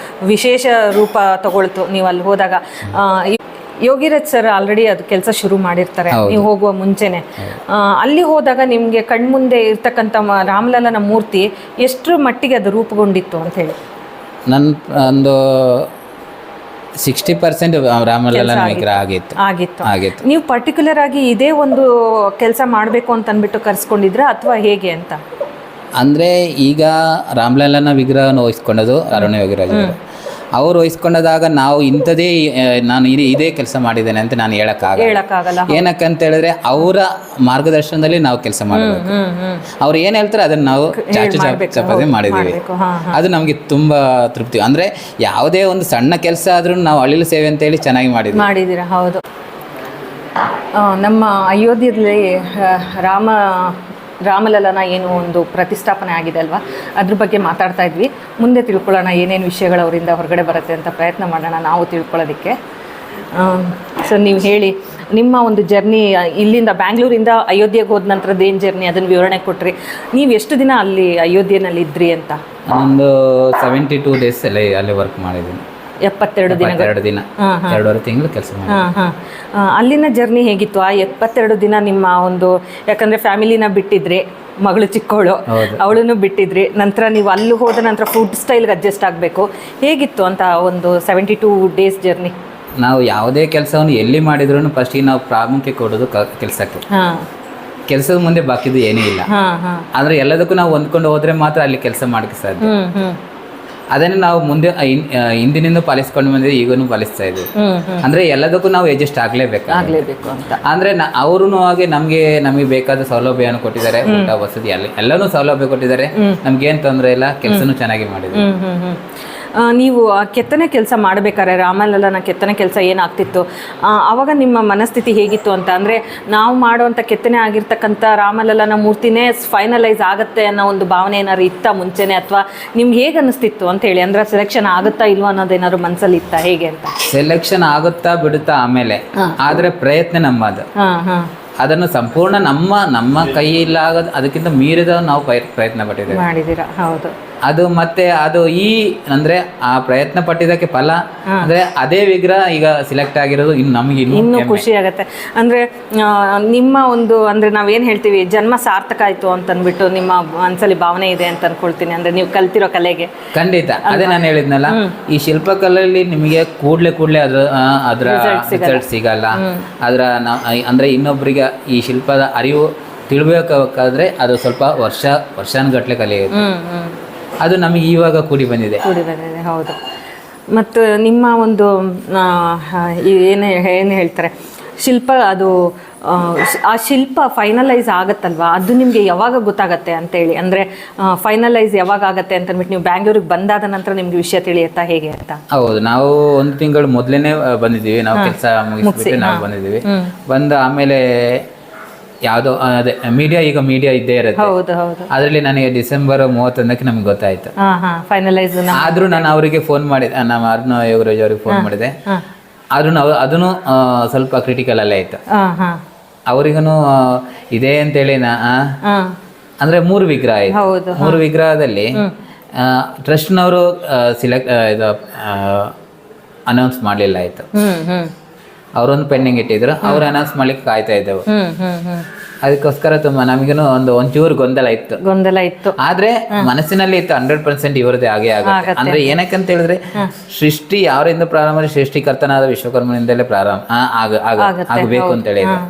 ವಿಶೇಷ ರೂಪ ತಗೊಳ್ತು ನೀವು ಅಲ್ಲಿ ಹೋದಾಗ. ಯೋಗಿರಾಜ್ ಸರ್ ಆಲ್ರೆಡಿ ಅದು ಕೆಲಸ ಶುರು ಮಾಡಿರ್ತಾರೆ ನೀವು ಹೋಗುವ ಮುಂಚೆನೆ. ಅಲ್ಲಿ ಹೋದಾಗ ನಿಮಗೆ ಕಣ್ಮುಂದೆ ಇರ್ತಕ್ಕಂಥ ರಾಮಲಲ್ಲನ ಮೂರ್ತಿ ಎಷ್ಟರ ಮಟ್ಟಿಗೆ ಅದು ರೂಪುಗೊಂಡಿತ್ತು ಅಂತ ಹೇಳಿ? ಒಂದು 60% ರಾಮಲಲ್ಲನ ವಿಗ್ರಹ ಆಗಿತ್ತು. ನೀವು ಪರ್ಟಿಕ್ಯುಲರ್ ಆಗಿ ಇದೇ ಒಂದು ಕೆಲಸ ಮಾಡಬೇಕು ಅಂತ ಅಂದ್ಬಿಟ್ಟು ಕರ್ಸ್ಕೊಂಡಿದ್ರ ಅಥವಾ ಹೇಗೆ ಅಂತ? ಅಂದ್ರೆ ಈಗ ರಾಮಲಲ್ಲನ ವಿಗ್ರಹನ ವಹಿಸ್ಕೊಂಡದು ಅರಣ್ಯ ಯೋಗಿರಾಜ್ ಅವರು ವಹಿಸ್ಕೊಂಡಾಗ ನಾವು ಇಂಥದೇ ನಾನು ಇದೇ ಕೆಲಸ ಮಾಡಿದ್ದೇನೆ ಅಂತ ನಾನು ಹೇಳಕ್ಕಾಗಲ್ಲ. ಏನಕ್ಕಂತ ಹೇಳಿದ್ರೆ ಅವರ ಮಾರ್ಗದರ್ಶನದಲ್ಲಿ ನಾವು ಕೆಲಸ ಮಾಡಬೇಕು. ಅವ್ರು ಏನ್ ಹೇಳ್ತಾರೆ ಅದನ್ನ ನಾವು ಚಪಾತಿ ಮಾಡಿದೀವಿ. ಅದು ನಮ್ಗೆ ತುಂಬಾ ತೃಪ್ತಿ. ಅಂದ್ರೆ ಯಾವುದೇ ಒಂದು ಸಣ್ಣ ಕೆಲಸ ಆದ್ರೂ ನಾವು ಅಳಿಲು ಸೇವೆ ಅಂತ ಹೇಳಿ ಚೆನ್ನಾಗಿ ಮಾಡಿದ್ದೀರಾ. ಹೌದು, ನಮ್ಮ ಅಯೋಧ್ಯೆಯಲ್ಲಿ ರಾಮಲಲ್ಲನ ಏನು ಒಂದು ಪ್ರತಿಷ್ಠಾಪನೆ ಆಗಿದೆ ಅಲ್ವಾ, ಅದ್ರ ಬಗ್ಗೆ ಮಾತಾಡ್ತಾ ಇದ್ವಿ. ಮುಂದೆ ತಿಳ್ಕೊಳ್ಳೋಣ ಏನೇನು ವಿಷಯಗಳು ಅವರಿಂದ ಹೊರಗಡೆ ಬರುತ್ತೆ ಅಂತ ಪ್ರಯತ್ನ ಮಾಡೋಣ ನಾವು ತಿಳ್ಕೊಳ್ಳೋದಕ್ಕೆ. ಸೊ ನೀವು ಹೇಳಿ, ನಿಮ್ಮ ಒಂದು ಜರ್ನಿ ಇಲ್ಲಿಂದ ಬ್ಯಾಂಗ್ಳೂರಿಂದ ಅಯೋಧ್ಯೆಗೆ ಹೋದ ನಂತರದ್ದು ಏನು ಜರ್ನಿ, ಅದನ್ನು ವಿವರಣೆ ಕೊಟ್ರಿ. ನೀವು ಎಷ್ಟು ದಿನ ಅಲ್ಲಿ ಅಯೋಧ್ಯೆನಲ್ಲಿ ಇದ್ರಿ ಅಂತ? ಒಂದು 72 ಡೇಸ್ ಅಲ್ಲಿ ವರ್ಕ್ ಮಾಡಿದ್ದೀನಿ. 72 ದಿನ 2.5 ತಿಂಗಳು ಕೆಲಸ ಮಾಡಿ. ಅಲ್ಲಿನ ಜರ್ನಿ ಹೇಗಿತ್ತು? ಆ 72 ದಿನ ನಿಮ್ಮ ಒಂದು, ಯಾಕಂದ್ರೆ ಫ್ಯಾಮಿಲಿನ ಬಿಟ್ಟಿದ್ರಿ, ಮಗಳು ಚಿಕ್ಕವಳು, ಅವಳನ್ನು ಬಿಟ್ಟಿದ್ರಿ, ನಂತರ ನೀವು ಅಲ್ಲಿ ಹೋದ ನಂತರ ಫುಡ್ ಸ್ಟೈಲ್ಗೆ ಅಡ್ಜಸ್ಟ್ ಆಗಬೇಕು, ಹೇಗಿತ್ತು ಅಂತ ಒಂದು 72 ಡೇಸ್ ಜರ್ನಿ? ನಾವು ಯಾವುದೇ ಕೆಲಸವನ್ನು ಎಲ್ಲಿ ಮಾಡಿದ್ರು ಫಸ್ಟಿಗೆ ನಾವು ಪ್ರಾಮುಖ್ಯ ಕೊಡೋದು ಕೆಲಸಕ್ಕೆ. ಕೆಲಸದ ಮುಂದೆ ಬಾಕಿದು ಏನೂ ಇಲ್ಲ. ಆದರೆ ಎಲ್ಲದಕ್ಕೂ ನಾವು ಹೊಂದ್ಕೊಂಡು ಹೋದ್ರೆ ಮಾತ್ರ ಅಲ್ಲಿ ಕೆಲಸ ಮಾಡಕ್ಕೆ ಸಾಧ್ಯ. ಅದನ್ನು ನಾವು ಮುಂದೆ ಹಿಂದಿನಿಂದ ಪಾಲಿಸ್ಕೊಂಡು ಬಂದಿದ್ದೀವಿ, ಈಗನೂ ಪಾಲಿಸ್ತಾ ಇದ್ದೀವಿ. ಅಂದ್ರೆ ಎಲ್ಲದಕ್ಕೂ ನಾವು ಅಡ್ಜಸ್ಟ್ ಆಗಲೇಬೇಕು ಅಂತ. ಅಂದ್ರೆ ಅವರು ಹಾಗೆ ನಮಗೆ ಬೇಕಾದ ಸೌಲಭ್ಯವನ್ನು ಕೊಟ್ಟಿದ್ದಾರೆ, ಊಟ ವಸತಿ ಎಲ್ಲನೂ ಸೌಲಭ್ಯ ಕೊಟ್ಟಿದ್ದಾರೆ. ನಮ್ಗೇನು ತೊಂದರೆ ಇಲ್ಲ, ಕೆಲಸನೂ ಚೆನ್ನಾಗಿ ಮಾಡಿದ್ದೀವಿ. ನೀವು ಕೆತ್ತನೆ ಕೆಲಸ ಮಾಡಬೇಕಾದ್ರೆ ರಾಮಲಲ್ಲನ ಕೆತ್ತನೆ ಕೆಲಸ ಏನಾಗ್ತಿತ್ತು ಆವಾಗ ನಿಮ್ಮ ಮನಸ್ಥಿತಿ ಹೇಗಿತ್ತು ಅಂತ? ಅಂದರೆ ನಾವು ಮಾಡುವಂಥ ಕೆತ್ತನೆ ಆಗಿರ್ತಕ್ಕಂಥ ರಾಮಲಲ್ಲನ ಮೂರ್ತಿನೇ ಫೈನಲೈಸ್ ಆಗುತ್ತೆ ಅನ್ನೋ ಒಂದು ಭಾವನೆ ಏನಾದ್ರು ಇತ್ತಾ ಮುಂಚೆನೆ, ಅಥವಾ ನಿಮ್ಗೆ ಹೇಗೆ ಅನ್ನಿಸ್ತಿತ್ತು ಅಂತ ಹೇಳಿ? ಅಂದರೆ ಸೆಲೆಕ್ಷನ್ ಆಗುತ್ತಾ ಇಲ್ವಾ ಅನ್ನೋದೇನಾದ್ರು ಮನಸ್ಸಲ್ಲಿ ಇತ್ತಾ, ಹೇಗೆ ಅಂತ? ಸೆಲೆಕ್ಷನ್ ಆಗುತ್ತಾ ಬಿಡುತ್ತಾ ಆಮೇಲೆ, ಆದರೆ ಪ್ರಯತ್ನ ನಮ್ಮದು. ಅದನ್ನು ಸಂಪೂರ್ಣ ನಮ್ಮ ಕೈಯಿಲ್ಲಾಗದು, ಅದಕ್ಕಿಂತ ಮೀರಿದ ನಾವು ಪ್ರಯತ್ನ ಮಾಡಿದ್ದೀರಾ. ಹೌದು, ಅದು ಮತ್ತೆ ಅದು ಅಂದ್ರೆ ಆ ಪ್ರಯತ್ನ ಪಟ್ಟಿದ್ದಕ್ಕೆ ಫಲ ಅಂದ್ರೆ ಅದೇ ವಿಗ್ರಹ ಈಗ ಸಿಲೆಕ್ಟ್ ಆಗಿರೋದು ನಮಗೆ ಇನ್ನೂ ಖುಷಿ ಆಗುತ್ತೆ. ಅಂದ್ರೆ ನಿಮ್ಮ ಒಂದು ಅಂದ್ರೆ ನಾವೇನ್ ಹೇಳ್ತೀವಿ, ಜನ್ಮ ಸಾರ್ಥಕ ಆಯ್ತು ಅಂತ ಅಂದ್ಬಿಟ್ಟು ನಿಮ್ಮ ಮನಸ್ಸಲ್ಲಿ ಭಾವನೆ ಇದೆ ಅಂತ ಅನ್ಕೊಳ್ತೀನಿ. ಅಂದ್ರೆ ನೀವು ಕಲ್ತಿರೋ ಕಲೆಗೆ ಖಂಡಿತ ಅದೇ ನಾನು ಹೇಳಿದ್ನಲ್ಲ, ಈ ಶಿಲ್ಪಕಲೆಯಲ್ಲಿ ನಿಮಗೆ ಕೂಡ್ಲೆ ಅದರ ರಿಸಲ್ಟ್ ಸಿಗಲ್ಲ. ಅಂದ್ರೆ ಇನ್ನೊಬ್ಬರಿಗೆ ಈ ಶಿಲ್ಪದ ಅರಿವು ತಿಳ್ಬೇಕಾದ್ರೆ ಅದು ಸ್ವಲ್ಪ ವರ್ಷಾನುಗಟ್ಲೆ ಕಲಿಯುತ್ತೆ. ಅದು ನಮಗೆ ಇವಾಗ ಕೂಡಿ ಬಂದಿದೆ. ಹೌದು. ಮತ್ತು ನಿಮ್ಮ ಒಂದು ಏನು ಹೇಳ್ತಾರೆ ಶಿಲ್ಪ, ಅದು ಆ ಶಿಲ್ಪ ಫೈನಲೈಸ್ ಆಗತ್ತಲ್ವಾ, ಅದು ನಿಮಗೆ ಯಾವಾಗ ಗೊತ್ತಾಗತ್ತೆ ಅಂತೇಳಿ? ಅಂದರೆ ಫೈನಲೈಸ್ ಯಾವಾಗ ಆಗತ್ತೆ ಅಂತ ಅಂದ್ಬಿಟ್ಟು ನೀವು ಬ್ಯಾಂಗ್ಳೂರಿಗೆ ಬಂದಾದ ನಂತರ ನಿಮ್ಗೆ ವಿಷಯ ತಿಳಿಯುತ್ತಾ, ಹೇಗೆ ಅಂತ? ಹೌದು, ನಾವು 1 ತಿಂಗಳು ಮೊದಲೇನೆ ಬಂದಿದ್ದೀವಿ. ನಾವು ಕೆಲಸ ಮುಗಿಸ್ಬಿಟ್ಟು ನಾವು ಬಂದಿದ್ದೀವಿ. ಬಂದು ಆಮೇಲೆ ಯಾವುದೋ ಅದೇ ಮೀಡಿಯಾ ಇದ್ದೇ ಇರುತ್ತೆ. ಅದರಲ್ಲಿ ನನಗೆ ಡಿಸೆಂಬರ್ 31ಕ್ಕೆ ನಮ್ಗೆ ಗೊತ್ತಾಯ್ತು ಫೈನಲೈಸ್. ಆದ್ರೂ ನಾನು ಅವರಿಗೆ ಫೋನ್ ಮಾಡಿದೆ, ನಮ್ಮ ಅರುಣ್ ಯೋಗರಾಜ್ ಅವ್ರಿಗೆ ಫೋನ್ ಮಾಡಿದೆ. ಆದ್ರೂ ಅದನ್ನು ಸ್ವಲ್ಪ ಕ್ರಿಟಿಕಲ್ ಅಲ್ಲೇ ಆಯ್ತು. ಅವರಿಗೂ ಇದೆ ಅಂತೇಳಿ ಅಂದ್ರೆ 3 ವಿಗ್ರಹ ಆಯ್ತು. 3 ವಿಗ್ರಹದಲ್ಲಿ ಟ್ರಸ್ಟ್ನವರು ಅನೌನ್ಸ್ ಮಾಡಲಿಲ್ಲ ಆಯ್ತು. ಅವರೊಂದು ಪೆಂಡಿಂಗ್ ಇಟ್ಟಿದ್ರು, ಅವ್ರು ಅನೌನ್ಸ್ ಮಾಡ್ಲಿಕ್ಕೆ ಕಾಯ್ತಾ ಇದ್ದೆವು. ಅದಕ್ಕೋಸ್ಕರ ತುಂಬಾ ನಮಗೇನು ಒಂಚೂರು ಗೊಂದಲ ಇತ್ತು. ಆದ್ರೆ ಮನಸ್ಸಿನಲ್ಲಿ ಇತ್ತು 100% ಇವರದೇ ಆಗುತ್ತೆ. ಅಂದ್ರೆ ಏನಕ್ಕಂತ ಹೇಳಿದ್ರೆ ಸೃಷ್ಟಿ ಯಾವರಿಂದ ಪ್ರಾರಂಭ, ಸೃಷ್ಟಿಕರ್ತನಾದ ವಿಶ್ವಕರ್ಮನಿಂದಲೇ ಪ್ರಾರಂಭ ಆಗಬೇಕು ಅಂತ ಹೇಳಿದ್ರು.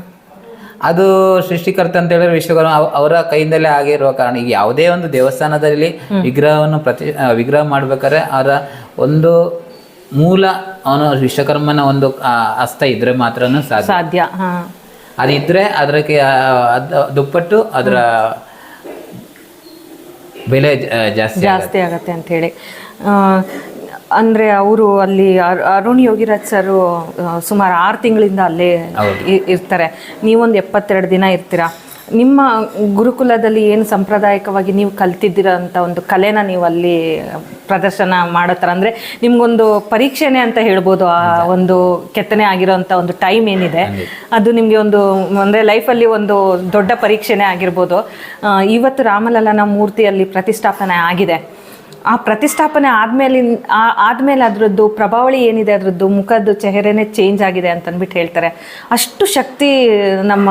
ಅದು ಸೃಷ್ಟಿಕರ್ತ ಅಂತ ಹೇಳಿದ್ರೆ ವಿಶ್ವಕರ್ಮ ಅವರ ಕೈಯಿಂದಲೇ ಆಗಿರುವ ಕಾರಣ ಈಗ ಯಾವುದೇ ಒಂದು ದೇವಸ್ಥಾನದಲ್ಲಿ ವಿಗ್ರಹ ಮಾಡ್ಬೇಕಾದ್ರೆ ಅವರ ಒಂದು ಮೂಲ ಅವನು ವಿಶ್ವಕರ್ಮನ ಒಂದು ಹಸ್ತ ಇದ್ರೆ ಮಾತ್ರ ಸಾಧ್ಯ. ಅದಿದ್ರೆ ಅದಕ್ಕೆ ದುಪ್ಪಟ್ಟು ಅದರ ಬೆಲೆ ಜಾಸ್ತಿ ಆಗತ್ತೆ ಅಂತ ಹೇಳಿ. ಅಂದರೆ ಅವರು ಅಲ್ಲಿ ಅರುಣ್ ಯೋಗಿರಾಜ್ ಸರ್ ಸುಮಾರು 6 ತಿಂಗಳಿಂದ ಅಲ್ಲೇ ಇರ್ತಾರೆ. ನೀವೊಂದು 72 ದಿನ ಇರ್ತೀರಾ. ನಿಮ್ಮ ಗುರುಕುಲದಲ್ಲಿ ಏನು ಸಾಂಪ್ರದಾಯಿಕವಾಗಿ ನೀವು ಕಲ್ತಿದ್ದೀರಂಥ ಒಂದು ಕಲೆನ ನೀವು ಅಲ್ಲಿ ಪ್ರದರ್ಶನ ಮಾಡೋ ಥರ, ಅಂದರೆ ನಿಮ್ಗೊಂದು ಪರೀಕ್ಷೆನೇ ಅಂತ ಹೇಳ್ಬೋದು. ಆ ಒಂದು ಕೆತ್ತನೆ ಆಗಿರೋಂಥ ಒಂದು ಟೈಮ್ ಏನಿದೆ ಅದು ನಿಮಗೆ ಒಂದು ಅಂದರೆ ಲೈಫಲ್ಲಿ ಒಂದು ದೊಡ್ಡ ಪರೀಕ್ಷೆನೇ ಆಗಿರ್ಬೋದು. ಇವತ್ತು ರಾಮಲಲ್ಲನ ಮೂರ್ತಿಯಲ್ಲಿ ಪ್ರತಿಷ್ಠಾಪನೆ ಆಗಿದೆ. ಆ ಪ್ರತಿಷ್ಠಾಪನೆ ಆದಮೇಲೆ ಅದರದ್ದು ಪ್ರಭಾವಳಿ ಏನಿದೆ, ಅದರದ್ದು ಮುಖದ ಚೆಹರೆನೇ ಚೇಂಜ್ ಆಗಿದೆ ಅಂತ ಅಂದ್ಬಿಟ್ಟು ಹೇಳ್ತಾರೆ. ಅಷ್ಟು ಶಕ್ತಿ ನಮ್ಮ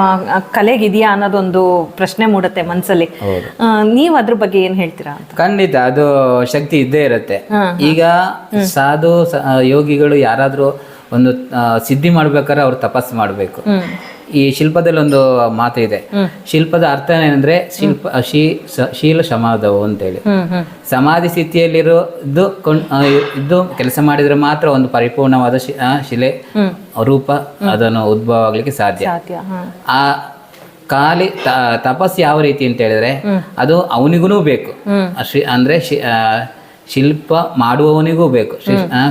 ಕಲೆಗಿದೆಯಾ ಅನ್ನೋದೊಂದು ಪ್ರಶ್ನೆ ಮೂಡುತ್ತೆ ಮನಸ್ಸಲ್ಲಿ. ನೀವು ಅದ್ರ ಬಗ್ಗೆ ಏನು ಹೇಳ್ತೀರಾ ಅಂತ? ಖಂಡಿತ ಅದು ಶಕ್ತಿ ಇದ್ದೇ ಇರುತ್ತೆ. ಈಗ ಸಾಧು ಯೋಗಿಗಳು ಯಾರಾದರೂ ಒಂದು ಸಿದ್ಧಿ ಮಾಡ್ಬೇಕಾದ್ರೆ ಅವ್ರು ತಪಸ್ಸು ಮಾಡಬೇಕು. ಈ ಶಿಲ್ಪದಲ್ಲಿ ಒಂದು ಮಾತು ಇದೆ. ಶಿಲ್ಪದ ಅರ್ಥ ಏನಂದ್ರೆ ಶೀಲ ಸಮಾಧವು ಅಂತೇಳಿ. ಸಮಾಧಿ ಸ್ಥಿತಿಯಲ್ಲಿರೋದು ಕೆಲಸ ಮಾಡಿದ್ರೆ ಮಾತ್ರ ಒಂದು ಪರಿಪೂರ್ಣವಾದ ಶಿಲೆ ರೂಪ ಅದನ್ನು ಉದ್ಭವ ಆಗ್ಲಿಕ್ಕೆ ಸಾಧ್ಯ. ಆ ಖಾಲಿ ತಪಸ್ಸು ಯಾವ ರೀತಿ ಅಂತ ಹೇಳಿದ್ರೆ ಅದು ಅವನಿಗೂ ಬೇಕು. ಅಂದ್ರೆ ಶಿಲ್ಪ ಮಾಡುವವನಿಗೂ ಬೇಕು,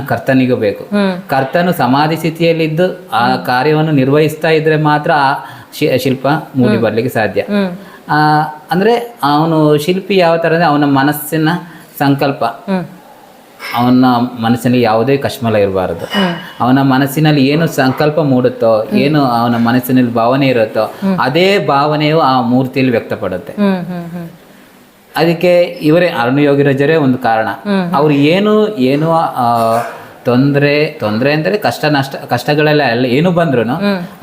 ಕರ್ತನಿಗೂ ಬೇಕು. ಕರ್ತನು ಸಮಾಧಿ ಸ್ಥಿತಿಯಲ್ಲಿದ್ದು ಆ ಕಾರ್ಯವನ್ನು ನಿರ್ವಹಿಸ್ತಾ ಇದ್ರೆ ಮಾತ್ರ ಆ ಶಿಲ್ಪ ಮೂಡಿ ಬರ್ಲಿಕ್ಕೆ ಸಾಧ್ಯ. ಅಂದ್ರೆ ಅವನು ಶಿಲ್ಪಿ ಯಾವ ತರ ಅಂದ್ರೆ ಅವನ ಮನಸ್ಸಿನ ಸಂಕಲ್ಪ, ಅವನ ಮನಸ್ಸಿನಲ್ಲಿ ಯಾವುದೇ ಕಶ್ಮಲ ಇರಬಾರದು. ಅವನ ಮನಸ್ಸಿನಲ್ಲಿ ಏನು ಸಂಕಲ್ಪ ಮೂಡುತ್ತೋ, ಏನು ಅವನ ಮನಸ್ಸಿನಲ್ಲಿ ಭಾವನೆ ಇರುತ್ತೋ ಅದೇ ಭಾವನೆಯು ಆ ಮೂರ್ತಿಯಲ್ಲಿ ವ್ಯಕ್ತಪಡುತ್ತೆ. ಅದಕ್ಕೆ ಇವರೇ ಅರುಣ್ ಯೋಗಿರಾಜರೇ ಒಂದು ಕಾರಣ. ಅವ್ರು ಏನು ತೊಂದರೆ ಅಂದರೆ ಕಷ್ಟಗಳೆಲ್ಲ ಏನು ಬಂದ್ರು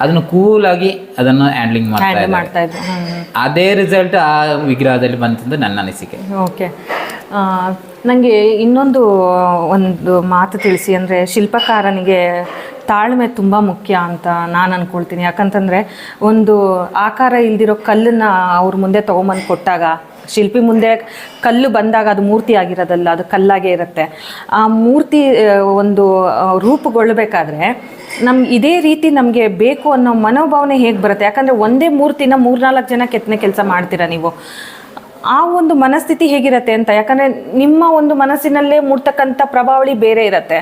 ಅದನ್ನು ಕೂಲಾಗಿ ಅದನ್ನು ಹ್ಯಾಂಡ್ಲಿಂಗ್ ಮಾಡ್ತಾ ಇದ್ರು. ಅದೇ ರಿಸಲ್ಟ್ ಆ ವಿಗ್ರಹದಲ್ಲಿ ಬಂತಂದು ನನ್ನ ಅನಿಸಿಕೆ. ಓಕೆ, ನನಗೆ ಇನ್ನೊಂದು ಮಾತು ತಿಳಿಸಿ. ಅಂದರೆ ಶಿಲ್ಪಕಾರನಿಗೆ ತಾಳ್ಮೆ ತುಂಬ ಮುಖ್ಯ ಅಂತ ನಾನು ಅಂದ್ಕೊಳ್ತೀನಿ. ಯಾಕಂತಂದರೆ ಒಂದು ಆಕಾರ ಇಲ್ದಿರೋ ಕಲ್ಲನ್ನು ಅವ್ರ ಮುಂದೆ ತೊಗೊಂಬಂದು ಕೊಟ್ಟಾಗ, ಶಿಲ್ಪಿ ಮುಂದೆ ಕಲ್ಲು ಬಂದಾಗ ಅದು ಮೂರ್ತಿ ಆಗಿರೋದಲ್ಲ, ಅದು ಕಲ್ಲಾಗೇ ಇರುತ್ತೆ. ಆ ಮೂರ್ತಿ ಒಂದು ರೂಪುಗೊಳ್ಳಬೇಕಾದ್ರೆ ಇದೇ ರೀತಿ ನಮಗೆ ಬೇಕು ಅನ್ನೋ ಮನೋಭಾವನೆ ಹೇಗೆ ಬರುತ್ತೆ? ಯಾಕಂದರೆ ಒಂದೇ ಮೂರ್ತಿನ 3-4 ಜನ ಕೆತ್ತನೆ ಕೆಲಸ ಮಾಡ್ತೀರಾ ನೀವು. ಆ ಒಂದು ಮನಸ್ಥಿತಿ ಹೇಗಿರುತ್ತೆ ಅಂತ. ಯಾಕಂದರೆ ನಿಮ್ಮ ಒಂದು ಮನಸ್ಸಿನಲ್ಲೇ ಮೂಡ್ತಕ್ಕಂಥ ಪ್ರಭಾವಳಿ ಬೇರೆ ಇರುತ್ತೆ,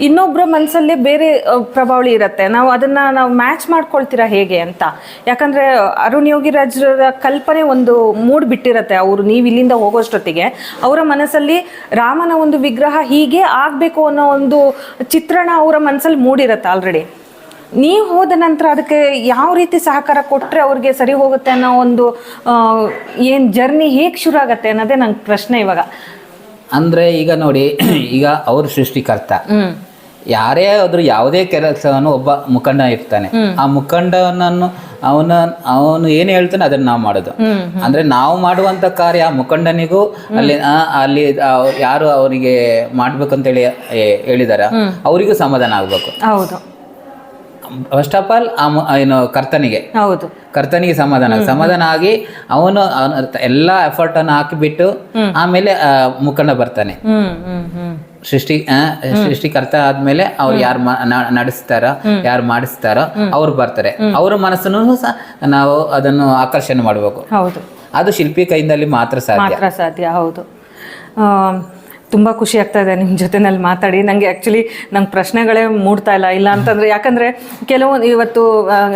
ಇನ್ನೊಬ್ಬರ ಮನಸ್ಸಲ್ಲೇ ಬೇರೆ ಪ್ರಭಾವಳಿ ಇರುತ್ತೆ. ನಾವು ಮ್ಯಾಚ್ ಮಾಡ್ಕೊಳ್ತೀರಾ ಹೇಗೆ ಅಂತ. ಯಾಕಂದರೆ ಅರುಣ್ ಯೋಗಿರಾಜ್ರ ಕಲ್ಪನೆ ಒಂದು ಮೂಡ್ಬಿಟ್ಟಿರುತ್ತೆ. ನೀವು ಇಲ್ಲಿಂದ ಹೋಗೋಷ್ಟೊತ್ತಿಗೆ ಅವರ ಮನಸ್ಸಲ್ಲಿ ರಾಮನ ಒಂದು ವಿಗ್ರಹ ಹೀಗೆ ಆಗಬೇಕು ಅನ್ನೋ ಒಂದು ಚಿತ್ರಣ ಅವರ ಮನಸ್ಸಲ್ಲಿ ಮೂಡಿರುತ್ತೆ ಆಲ್ರೆಡಿ. ನೀವು ಹೋದ ನಂತರ ಅದಕ್ಕೆ ಯಾವ ರೀತಿ ಸಹಕಾರ ಕೊಟ್ಟರೆ ಅವ್ರಿಗೆ ಸರಿ ಹೋಗುತ್ತೆ ಅನ್ನೋ ಒಂದು ಏನು ಜರ್ನಿ ಹೇಗೆ ಶುರು ಆಗುತ್ತೆ ಅನ್ನೋದೇ ನಂಗೆ ಪ್ರಶ್ನೆ ಇವಾಗ. ಅಂದರೆ ಈಗ ನೋಡಿ, ಈಗ ಅವರು ಸೃಷ್ಟಿಕರ್ತ, ಯಾರೇ ಆದ್ರೂ ಯಾವುದೇ ಕೆಲಸವನ್ನು ಒಬ್ಬ ಮುಖಂಡ ಇರ್ತಾನೆ. ಆ ಮುಖಂಡನನ್ನು ಅವನು ಏನು ಹೇಳ್ತಾನೆ ಅದನ್ನ ನಾವು ಮಾಡೋದು. ಅಂದ್ರೆ ನಾವು ಮಾಡುವಂತ ಕಾರ್ಯ ಆ ಮುಖಂಡನಿಗೂ ಅಲ್ಲಿ ಯಾರು ಅವರಿಗೆ ಮಾಡ್ಬೇಕಂತೇಳಿ ಹೇಳಿದಾರ ಅವರಿಗೂ ಸಮಾಧಾನ ಆಗ್ಬೇಕು. ಹೌದು, ಫಸ್ಟ್ ಆಫ್ ಆಲ್ ಏನು ಕರ್ತನಿಗೆ ಸಮಾಧಾನ ಆಗಿ ಅವನು ಎಲ್ಲಾ ಎಫರ್ಟ್ ಅನ್ನು ಹಾಕಿಬಿಟ್ಟು ಆಮೇಲೆ ಮುಖಂಡ ಬರ್ತಾನೆ. ಸೃಷ್ಟಿಕರ್ತ ಆದ್ಮೇಲೆ ಅವ್ರು ಯಾರು ನಡೆಸ್ತಾರೋ ಯಾರು ಮಾಡಿಸ್ತಾರೋ ಅವ್ರು ಬರ್ತಾರೆ. ಅವ್ರ ಮನಸ್ಸನ್ನು ನಾವು ಅದನ್ನು ಆಕರ್ಷಣೆ ಮಾಡಬೇಕು. ಅದು ಶಿಲ್ಪಿ ಕೈಯಿಂದಲ್ಲಿ ಮಾತ್ರ ಸಾಧ್ಯ. ಹೌದು. ತುಂಬ ಖುಷಿ ಆಗ್ತಾ ಇದೆ ನಿಮ್ಮ ಜೊತೆನಲ್ಲಿ ಮಾತಾಡಿ. ನನಗೆ ನಂಗೆ ಪ್ರಶ್ನೆಗಳೇ ಮೂಡ್ತಾ ಇಲ್ಲ ಅಂತಂದರೆ, ಯಾಕಂದರೆ ಕೆಲವೊಂದು ಇವತ್ತು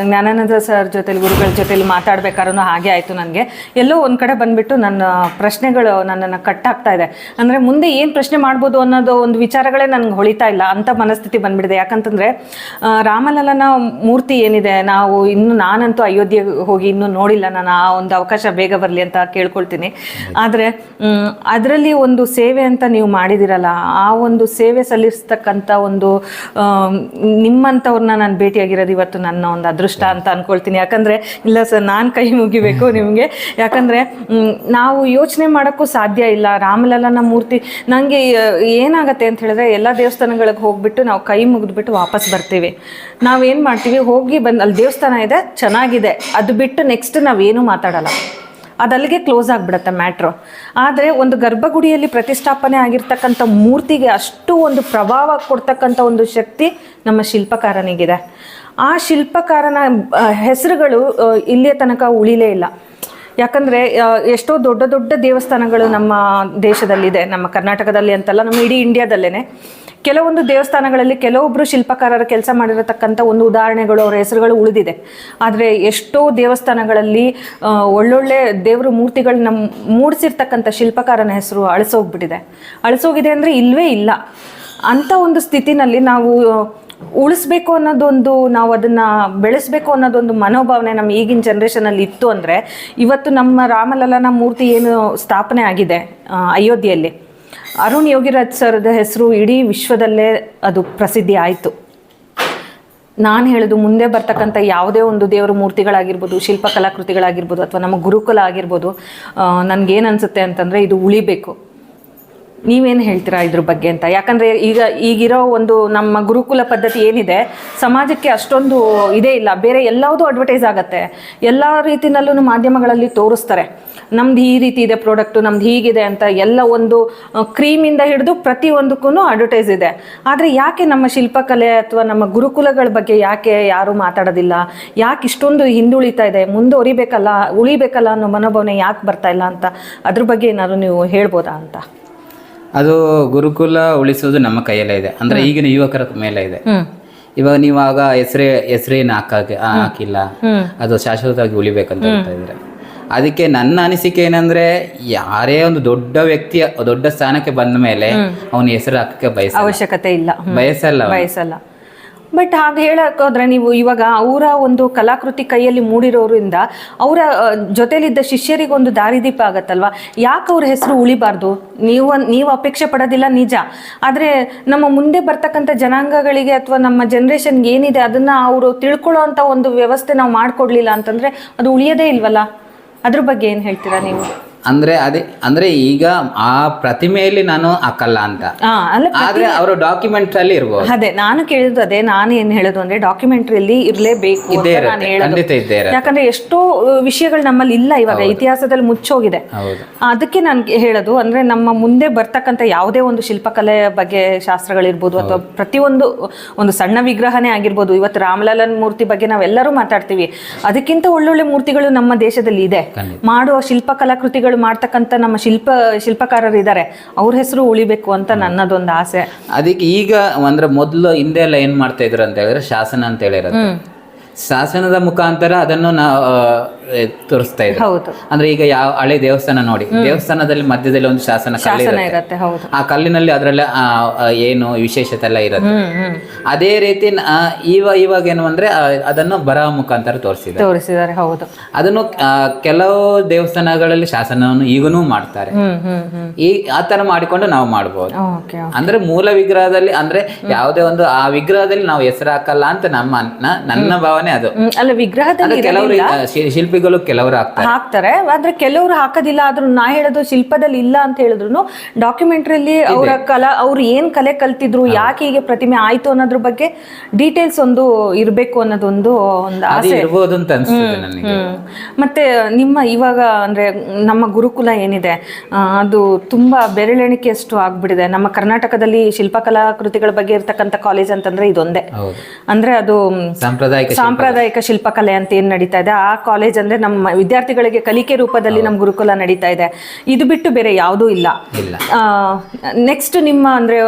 ಜ್ಞಾನಾನಂದ ಸರ್ ಜೊತೆಲಿ ಗುರುಗಳ ಜೊತೆಲಿ ಮಾತಾಡ್ಬೇಕಾದ್ರೂ ಹಾಗೆ ಆಯಿತು. ನನಗೆ ಎಲ್ಲೋ ಒಂದು ಕಡೆ ಬಂದುಬಿಟ್ಟು ನನ್ನ ಪ್ರಶ್ನೆಗಳು ನನ್ನನ್ನು ಕಟ್ಟಾಗ್ತಾ ಇದೆ. ಅಂದರೆ ಮುಂದೆ ಏನು ಪ್ರಶ್ನೆ ಮಾಡ್ಬೋದು ಅನ್ನೋದು ಒಂದು ವಿಚಾರಗಳೇ ನನಗೆ ಹೊಳಿತಾ ಇಲ್ಲ ಅಂತ ಮನಸ್ಥಿತಿ ಬಂದುಬಿಟ್ಟಿದೆ. ಯಾಕಂತಂದರೆ ರಾಮಲಲ್ಲನ ಮೂರ್ತಿ ಏನಿದೆ, ನಾನಂತೂ ಅಯೋಧ್ಯೆಗೆ ಹೋಗಿ ಇನ್ನೂ ನೋಡಿಲ್ಲ. ನಾನು ಆ ಒಂದು ಅವಕಾಶ ಬೇಗ ಬರಲಿ ಅಂತ ಕೇಳ್ಕೊಳ್ತೀನಿ. ಆದರೆ ಅದರಲ್ಲಿ ಒಂದು ಸೇವೆ ಅಂತ ನೀವು ನೀವು ಮಾಡಿದಿರಲ್ಲ, ಆ ಒಂದು ಸೇವೆ ಸಲ್ಲಿಸ್ತಕ್ಕಂಥ ಒಂದು ನಿಮ್ಮಂಥವ್ರನ್ನ ನಾನು ಭೇಟಿಯಾಗಿರೋದು ಇವತ್ತು ನನ್ನ ಒಂದು ಅದೃಷ್ಟ ಅಂತ ಅಂದ್ಕೊಳ್ತೀನಿ. ಯಾಕಂದರೆ ಇಲ್ಲ ಸರ್, ನಾನು ಕೈ ಮುಗಿಬೇಕು ನಿಮಗೆ. ಯಾಕಂದರೆ ನಾವು ಯೋಚನೆ ಮಾಡೋಕ್ಕೂ ಸಾಧ್ಯ ಇಲ್ಲ. ರಾಮಲಲ್ಲನ ಮೂರ್ತಿ ನನಗೆ ಏನಾಗತ್ತೆ ಅಂತ ಹೇಳಿದ್ರೆ, ಎಲ್ಲ ದೇವಸ್ಥಾನಗಳಿಗೆ ಹೋಗ್ಬಿಟ್ಟು ನಾವು ಕೈ ಮುಗಿದ್ಬಿಟ್ಟು ವಾಪಸ್ ಬರ್ತೀವಿ. ನಾವೇನು ಮಾಡ್ತೀವಿ, ಹೋಗಿ ಬಂದು ಅಲ್ಲಿ ದೇವಸ್ಥಾನ ಇದೆ ಚೆನ್ನಾಗಿದೆ, ಅದು ಬಿಟ್ಟು ನೆಕ್ಸ್ಟ್ ನಾವೇನು ಮಾತಾಡಲ್ಲ, ಅದು ಅಲ್ಲಿಗೆ ಕ್ಲೋಸ್ ಆಗಿಬಿಡುತ್ತೆ ಮ್ಯಾಟ್ರು. ಆದರೆ ಒಂದು ಗರ್ಭಗುಡಿಯಲ್ಲಿ ಪ್ರತಿಷ್ಠಾಪನೆ ಆಗಿರ್ತಕ್ಕಂಥ ಮೂರ್ತಿಗೆ ಅಷ್ಟು ಒಂದು ಪ್ರಭಾವ ಕೊಡ್ತಕ್ಕಂಥ ಒಂದು ಶಕ್ತಿ ನಮ್ಮ ಶಿಲ್ಪಕಾರನಿಗಿದೆ. ಆ ಶಿಲ್ಪಕಾರನ ಹೆಸರುಗಳು ಇಲ್ಲಿಯ ತನಕ ಉಳಿಲೇ ಇಲ್ಲ. ಯಾಕಂದರೆ ಎಷ್ಟೋ ದೊಡ್ಡ ದೊಡ್ಡ ದೇವಸ್ಥಾನಗಳು ನಮ್ಮ ದೇಶದಲ್ಲಿದೆ, ನಮ್ಮ ಕರ್ನಾಟಕದಲ್ಲಿ ಅಂತಲ್ಲ, ನಮ್ಮ ಇಡೀ ಇಂಡಿಯಾದಲ್ಲೇ ಕೆಲವೊಂದು ದೇವಸ್ಥಾನಗಳಲ್ಲಿ ಕೆಲವೊಬ್ಬರು ಶಿಲ್ಪಕಾರರ ಕೆಲಸ ಮಾಡಿರತಕ್ಕಂಥ ಒಂದು ಉದಾಹರಣೆಗಳು, ಅವರ ಹೆಸರುಗಳು ಉಳಿದಿದೆ. ಆದರೆ ಎಷ್ಟೋ ದೇವಸ್ಥಾನಗಳಲ್ಲಿ ಒಳ್ಳೊಳ್ಳೆ ದೇವ್ರ ಮೂರ್ತಿಗಳನ್ನ ಮೂಡಿಸಿರ್ತಕ್ಕಂಥ ಶಿಲ್ಪಕಾರನ ಹೆಸರು ಅಳಿಸೋಗಿದೆ ಅಂದರೆ ಇಲ್ಲವೇ ಇಲ್ಲ. ಅಂಥ ಒಂದು ಸ್ಥಿತಿನಲ್ಲಿ ನಾವು ಉಳಿಸ್ಬೇಕು ಅನ್ನೋದೊಂದು, ನಾವು ಅದನ್ನು ಬೆಳೆಸಬೇಕು ಅನ್ನೋದೊಂದು ಮನೋಭಾವನೆ ನಮ್ಮ ಈಗಿನ ಜನ್ರೇಷನಲ್ಲಿ ಇತ್ತು ಅಂದರೆ, ಇವತ್ತು ನಮ್ಮ ರಾಮಲಲ್ಲನ ಮೂರ್ತಿ ಏನು ಸ್ಥಾಪನೆ ಆಗಿದೆ ಅಯೋಧ್ಯೆಯಲ್ಲಿ, ಅರುಣ್ ಯೋಗಿರಾಜ್ ಸರ್ದ ಹೆಸರು ಇಡೀ ವಿಶ್ವದಲ್ಲೇ ಅದು ಪ್ರಸಿದ್ಧಿ ಆಯಿತು. ನಾನು ಹೇಳೋದು, ಮುಂದೆ ಬರ್ತಕ್ಕಂಥ ಯಾವುದೇ ಒಂದು ದೇವರ ಮೂರ್ತಿಗಳಾಗಿರ್ಬೋದು, ಶಿಲ್ಪಕಲಾಕೃತಿಗಳಾಗಿರ್ಬೋದು, ಅಥವಾ ನಮ್ಮ ಗುರುಕುಲ ಆಗಿರ್ಬೋದು, ನನಗೇನು ಅನಿಸುತ್ತೆ ಅಂತಂದರೆ ಇದು ಉಳಿಬೇಕು. ನೀವೇನು ಹೇಳ್ತೀರಾ ಇದ್ರ ಬಗ್ಗೆ ಅಂತ? ಯಾಕಂದರೆ ಈಗಿರೋ ಒಂದು ನಮ್ಮ ಗುರುಕುಲ ಪದ್ಧತಿ ಏನಿದೆ, ಸಮಾಜಕ್ಕೆ ಅಷ್ಟೊಂದು ಇದೇ ಇಲ್ಲ. ಬೇರೆ ಎಲ್ಲದೂ ಅಡ್ವರ್ಟೈಸ್ ಆಗುತ್ತೆ, ಎಲ್ಲ ರೀತಿಯಲ್ಲೂ ಮಾಧ್ಯಮಗಳಲ್ಲಿ ತೋರಿಸ್ತಾರೆ, ನಮ್ದು ಈ ರೀತಿ ಇದೆ ಪ್ರಾಡಕ್ಟು, ನಮ್ದು ಹೀಗಿದೆ ಅಂತ. ಎಲ್ಲ ಒಂದು ಕ್ರೀಮಿಂದ ಹಿಡಿದು ಪ್ರತಿಯೊಂದಕ್ಕೂ ಅಡ್ವರ್ಟೈಸ್ ಇದೆ. ಆದರೆ ಯಾಕೆ ನಮ್ಮ ಶಿಲ್ಪಕಲೆ ಅಥವಾ ನಮ್ಮ ಗುರುಕುಲಗಳ ಬಗ್ಗೆ ಯಾಕೆ ಯಾರೂ ಮಾತಾಡೋದಿಲ್ಲ? ಯಾಕೆ ಇಷ್ಟೊಂದು ಹಿಂದುಳಿತಾ ಇದೆ? ಉಳಿಬೇಕಲ್ಲ ಅನ್ನೋ ಮನೋಭಾವನೆ ಯಾಕೆ ಬರ್ತಾ ಇಲ್ಲ ಅಂತ, ಅದ್ರ ಬಗ್ಗೆ ಏನಾದ್ರು ನೀವು ಹೇಳ್ಬೋದಾ ಅಂತ? ಅದು ಗುರುಕುಲ ಉಳಿಸೋದು ನಮ್ಮ ಕೈಯಲ್ಲೇ ಇದೆ, ಅಂದ್ರೆ ಈಗಿನ ಯುವಕರ ಮೇಲೆ ಇದೆ. ಇವಾಗ ನೀವಾಗ ಹೆಸರೇನು ಹಾಕಿಲ್ಲ, ಅದು ಶಾಶ್ವತವಾಗಿ ಉಳಿಬೇಕಂತ ಹೇಳ್ತಾ ಇದ್ರೆ, ಅದಕ್ಕೆ ನನ್ನ ಅನಿಸಿಕೆ ಏನಂದ್ರೆ, ಯಾರೇ ಒಂದು ದೊಡ್ಡ ವ್ಯಕ್ತಿ ದೊಡ್ಡ ಸ್ಥಾನಕ್ಕೆ ಬಂದ ಮೇಲೆ ಅವನ ಹೆಸರು ಹಾಕಕ್ಕೆ ಅವಶ್ಯಕತೆ ಇಲ್ಲ, ಬಯಸಲ್ಲ. ಬಟ್ ಹಾಗೆ ಹೇಳೋಕ್ಕೋದ್ರೆ, ನೀವು ಇವಾಗ ಅವರ ಒಂದು ಕಲಾಕೃತಿ ಕೈಯಲ್ಲಿ ಮೂಡಿರೋದ್ರಿಂದ ಅವರ ಜೊತೆಲಿದ್ದ ಶಿಷ್ಯರಿಗೊಂದು ದಾರಿದೀಪ ಆಗತ್ತಲ್ವ? ಯಾಕೆ ಅವ್ರ ಹೆಸರು ಉಳಿಬಾರ್ದು? ನೀವು ಅಪೇಕ್ಷೆ ಪಡೋದಿಲ್ಲ ನಿಜ, ಆದರೆ ನಮ್ಮ ಮುಂದೆ ಬರ್ತಕ್ಕಂಥ ಜನಾಂಗಗಳಿಗೆ ಅಥವಾ ನಮ್ಮ ಜನ್ರೇಷನ್ಗೆ ಏನಿದೆ ಅದನ್ನು ಅವರು ತಿಳ್ಕೊಳ್ಳೋ ಅಂಥ ಒಂದು ವ್ಯವಸ್ಥೆ ನಾವು ಮಾಡಿಕೊಡ್ಲಿಲ್ಲ ಅಂತಂದರೆ ಅದು ಉಳಿಯೋದೇ ಇಲ್ವಲ್ಲ? ಅದ್ರ ಬಗ್ಗೆ ಏನು ಹೇಳ್ತೀರಾ ನೀವು? ಅಂದ್ರೆ ಈಗ ಆ ಪ್ರತಿಮೆಯಲ್ಲಿ ನಾನು ಹಾಕಲ್ಲ ಅಂತ, ಆದ್ರೆ ಅವರ ಡಾಕ್ಯುಮೆಂಟ್ ಅಲ್ಲಿ ಇರ್ಬೋದು. ಅದೇ ನಾನು ಕೇಳಿದ್ದು, ಅದೇ ನಾನು ಏನ್ ಹೇಳೋದು ಅಂದ್ರೆ, ಡಾಕ್ಯುಮೆಂಟ್ರಿಯಲ್ಲಿ ಇರ್ಲೇಬೇಕು ನಾನು ಹೇಳೋದು. ಯಾಕಂದ್ರೆ ಎಷ್ಟೋ ವಿಷಯಗಳು ನಮ್ಮಲ್ಲಿ ಇಲ್ಲ, ಇವಾಗ ಇತಿಹಾಸದಲ್ಲಿ ಮುಚ್ಚೋಗಿದೆ. ಅದಕ್ಕೆ ನಾನು ಹೇಳೋದು ಅಂದ್ರೆ, ನಮ್ಮ ಮುಂದೆ ಬರ್ತಕ್ಕಂಥ ಯಾವುದೇ ಒಂದು ಶಿಲ್ಪಕಲೆ ಬಗ್ಗೆ ಶಾಸ್ತ್ರಗಳಿರ್ಬೋದು, ಅಥವಾ ಪ್ರತಿಯೊಂದು ಒಂದು ಸಣ್ಣ ವಿಗ್ರಹನೇ ಆಗಿರ್ಬೋದು. ಇವತ್ತು ರಾಮಲಲ್ಲನ್ ಮೂರ್ತಿ ಬಗ್ಗೆ ನಾವೆಲ್ಲರೂ ಮಾತಾಡ್ತೀವಿ, ಅದಕ್ಕಿಂತ ಒಳ್ಳೊಳ್ಳೆ ಮೂರ್ತಿಗಳು ನಮ್ಮ ದೇಶದಲ್ಲಿ ಇದೆ. ಮಾಡುವ ಶಿಲ್ಪಕಲಾಕೃತಿಗಳು ಮಾಡ್ತಕ್ಕಂಥ ನಮ್ಮ ಶಿಲ್ಪಕಾರರು ಇದ್ದಾರೆ, ಅವ್ರ ಹೆಸರು ಉಳಿಬೇಕು ಅಂತ ನನ್ನದೊಂದು ಆಸೆ. ಅದಕ್ಕೆ ಈಗ ಅಂದ್ರೆ ಮೊದಲು ಹಿಂದೆ ಎಲ್ಲ ಏನ್ ಮಾಡ್ತಾ ಇದ್ರು ಅಂತ ಹೇಳಿದ್ರೆ, ಶಾಸನ ಅಂತ ಹೇಳಿರೋದು, ಶಾಸನದ ಮುಖಾಂತರ ಅದನ್ನು ನಾವು ತೋರಿಸ್ತಾ ಇದ್ರು. ಅಂದ್ರೆ ಈಗ ಯಾವ ಹಳೆ ದೇವಸ್ಥಾನ ನೋಡಿ, ದೇವಸ್ಥಾನದಲ್ಲಿ ಮಧ್ಯದಲ್ಲಿ ಒಂದು ಶಾಸನ ಇರುತ್ತೆ, ಆ ಕಲ್ಲಿನಲ್ಲಿ ಅದರಲ್ಲಿ ಏನು ವಿಶೇಷತೆ ಎಲ್ಲ ಇರುತ್ತೆ. ಅದೇ ರೀತಿ ಇವಾಗ ಏನು ಅಂದ್ರೆ ಅದನ್ನು ಬರಹ ಮುಖಾಂತರ ತೋರಿಸಿದ್ದಾರೆ. ಹೌದು, ಅದನ್ನು ಕೆಲವು ದೇವಸ್ಥಾನಗಳಲ್ಲಿ ಶಾಸನವನ್ನು ಈಗನೂ ಮಾಡ್ತಾರೆ. ಆ ತರ ಮಾಡಿಕೊಂಡು ನಾವು ಮಾಡ್ಬೋದು. ಅಂದ್ರೆ ಮೂಲ ವಿಗ್ರಹದಲ್ಲಿ ಅಂದ್ರೆ ಯಾವುದೇ ಒಂದು ಆ ವಿಗ್ರಹದಲ್ಲಿ ನಾವು ಹೆಸರು ಹಾಕಲ್ಲ ಅಂತ ನನ್ನ ಭಾವನೆ. ಅದು ಅಲ್ಲ, ವಿಗ್ರಹದಲ್ಲಿ ಕೆಲವರು ಶಿಲ್ಪಿಗಳು ಕೆಲವರು ಹಾಕ್ತಾರೆ, ಆದ್ರೆ ಕೆಲವರು ಹಾಕೋದಿಲ್ಲ. ಆದ್ರೂ ನಾ ಹೇಳೋದು, ಶಿಲ್ಪದಲ್ಲಿ ಇಲ್ಲ ಅಂತ ಹೇಳಿದ್ರು ಡಾಕ್ಯುಮೆಂಟ್ರಿಯಲ್ಲಿ ಅವ್ರು ಏನ್ ಕಲೆ ಕಲ್ತಿದ್ರು, ಯಾಕೆ ಹೀಗೆ ಪ್ರತಿಮೆ ಆಯ್ತು ಅನ್ನೋದ್ರ ಬಗ್ಗೆ ಡೀಟೇಲ್ಸ್ ಒಂದು ಇರ್ಬೇಕು ಅನ್ನೋದೊಂದು ಆಸೆ ಇರ್ಬೋದು ಅಂತ ಅನ್ಸುತ್ತೆ ನನಗೆ. ಮತ್ತೆ ನಿಮ್ಮ ಇವಾಗ ಅಂದ್ರೆ ನಮ್ಮ ಗುರುಕುಲ ಏನಿದೆ, ಅದು ತುಂಬಾ ಬೆರಳೆಣಿಕೆಯಷ್ಟು ಆಗ್ಬಿಟ್ಟಿದೆ. ನಮ್ಮ ಕರ್ನಾಟಕದಲ್ಲಿ ಶಿಲ್ಪಕಲಾಕೃತಿಗಳ ಬಗ್ಗೆ ಇರ್ತಕ್ಕಂಥ ಕಾಲೇಜ್ ಅಂತಂದ್ರೆ ಇದೊಂದೇ. ಅಂದ್ರೆ ಅದು ಸಾಂಪ್ರದಾಯಿಕ ಶಿಲ್ಪಕಲೆ ಅಂತ ಏನ್ ನಡೀತಾ ಇದೆ, ಆ ಕಾಲೇಜ್ ಅಂದ್ರೆ ನಮ್ಮ ವಿದ್ಯಾರ್ಥಿಗಳಿಗೆ ಕಲಿಕೆ ರೂಪದಲ್ಲಿ ನಮ್ಮ ಗುರುಕುಲ ನಡೀತಾ ಇದೆ. ಇದು ಬಿಟ್ಟು ಬೇರೆ ಯಾವುದೂ ಇಲ್ಲ. ನೆಕ್ಸ್ಟ್ ನಿಮ್ಮ ಅಂದ್ರೆ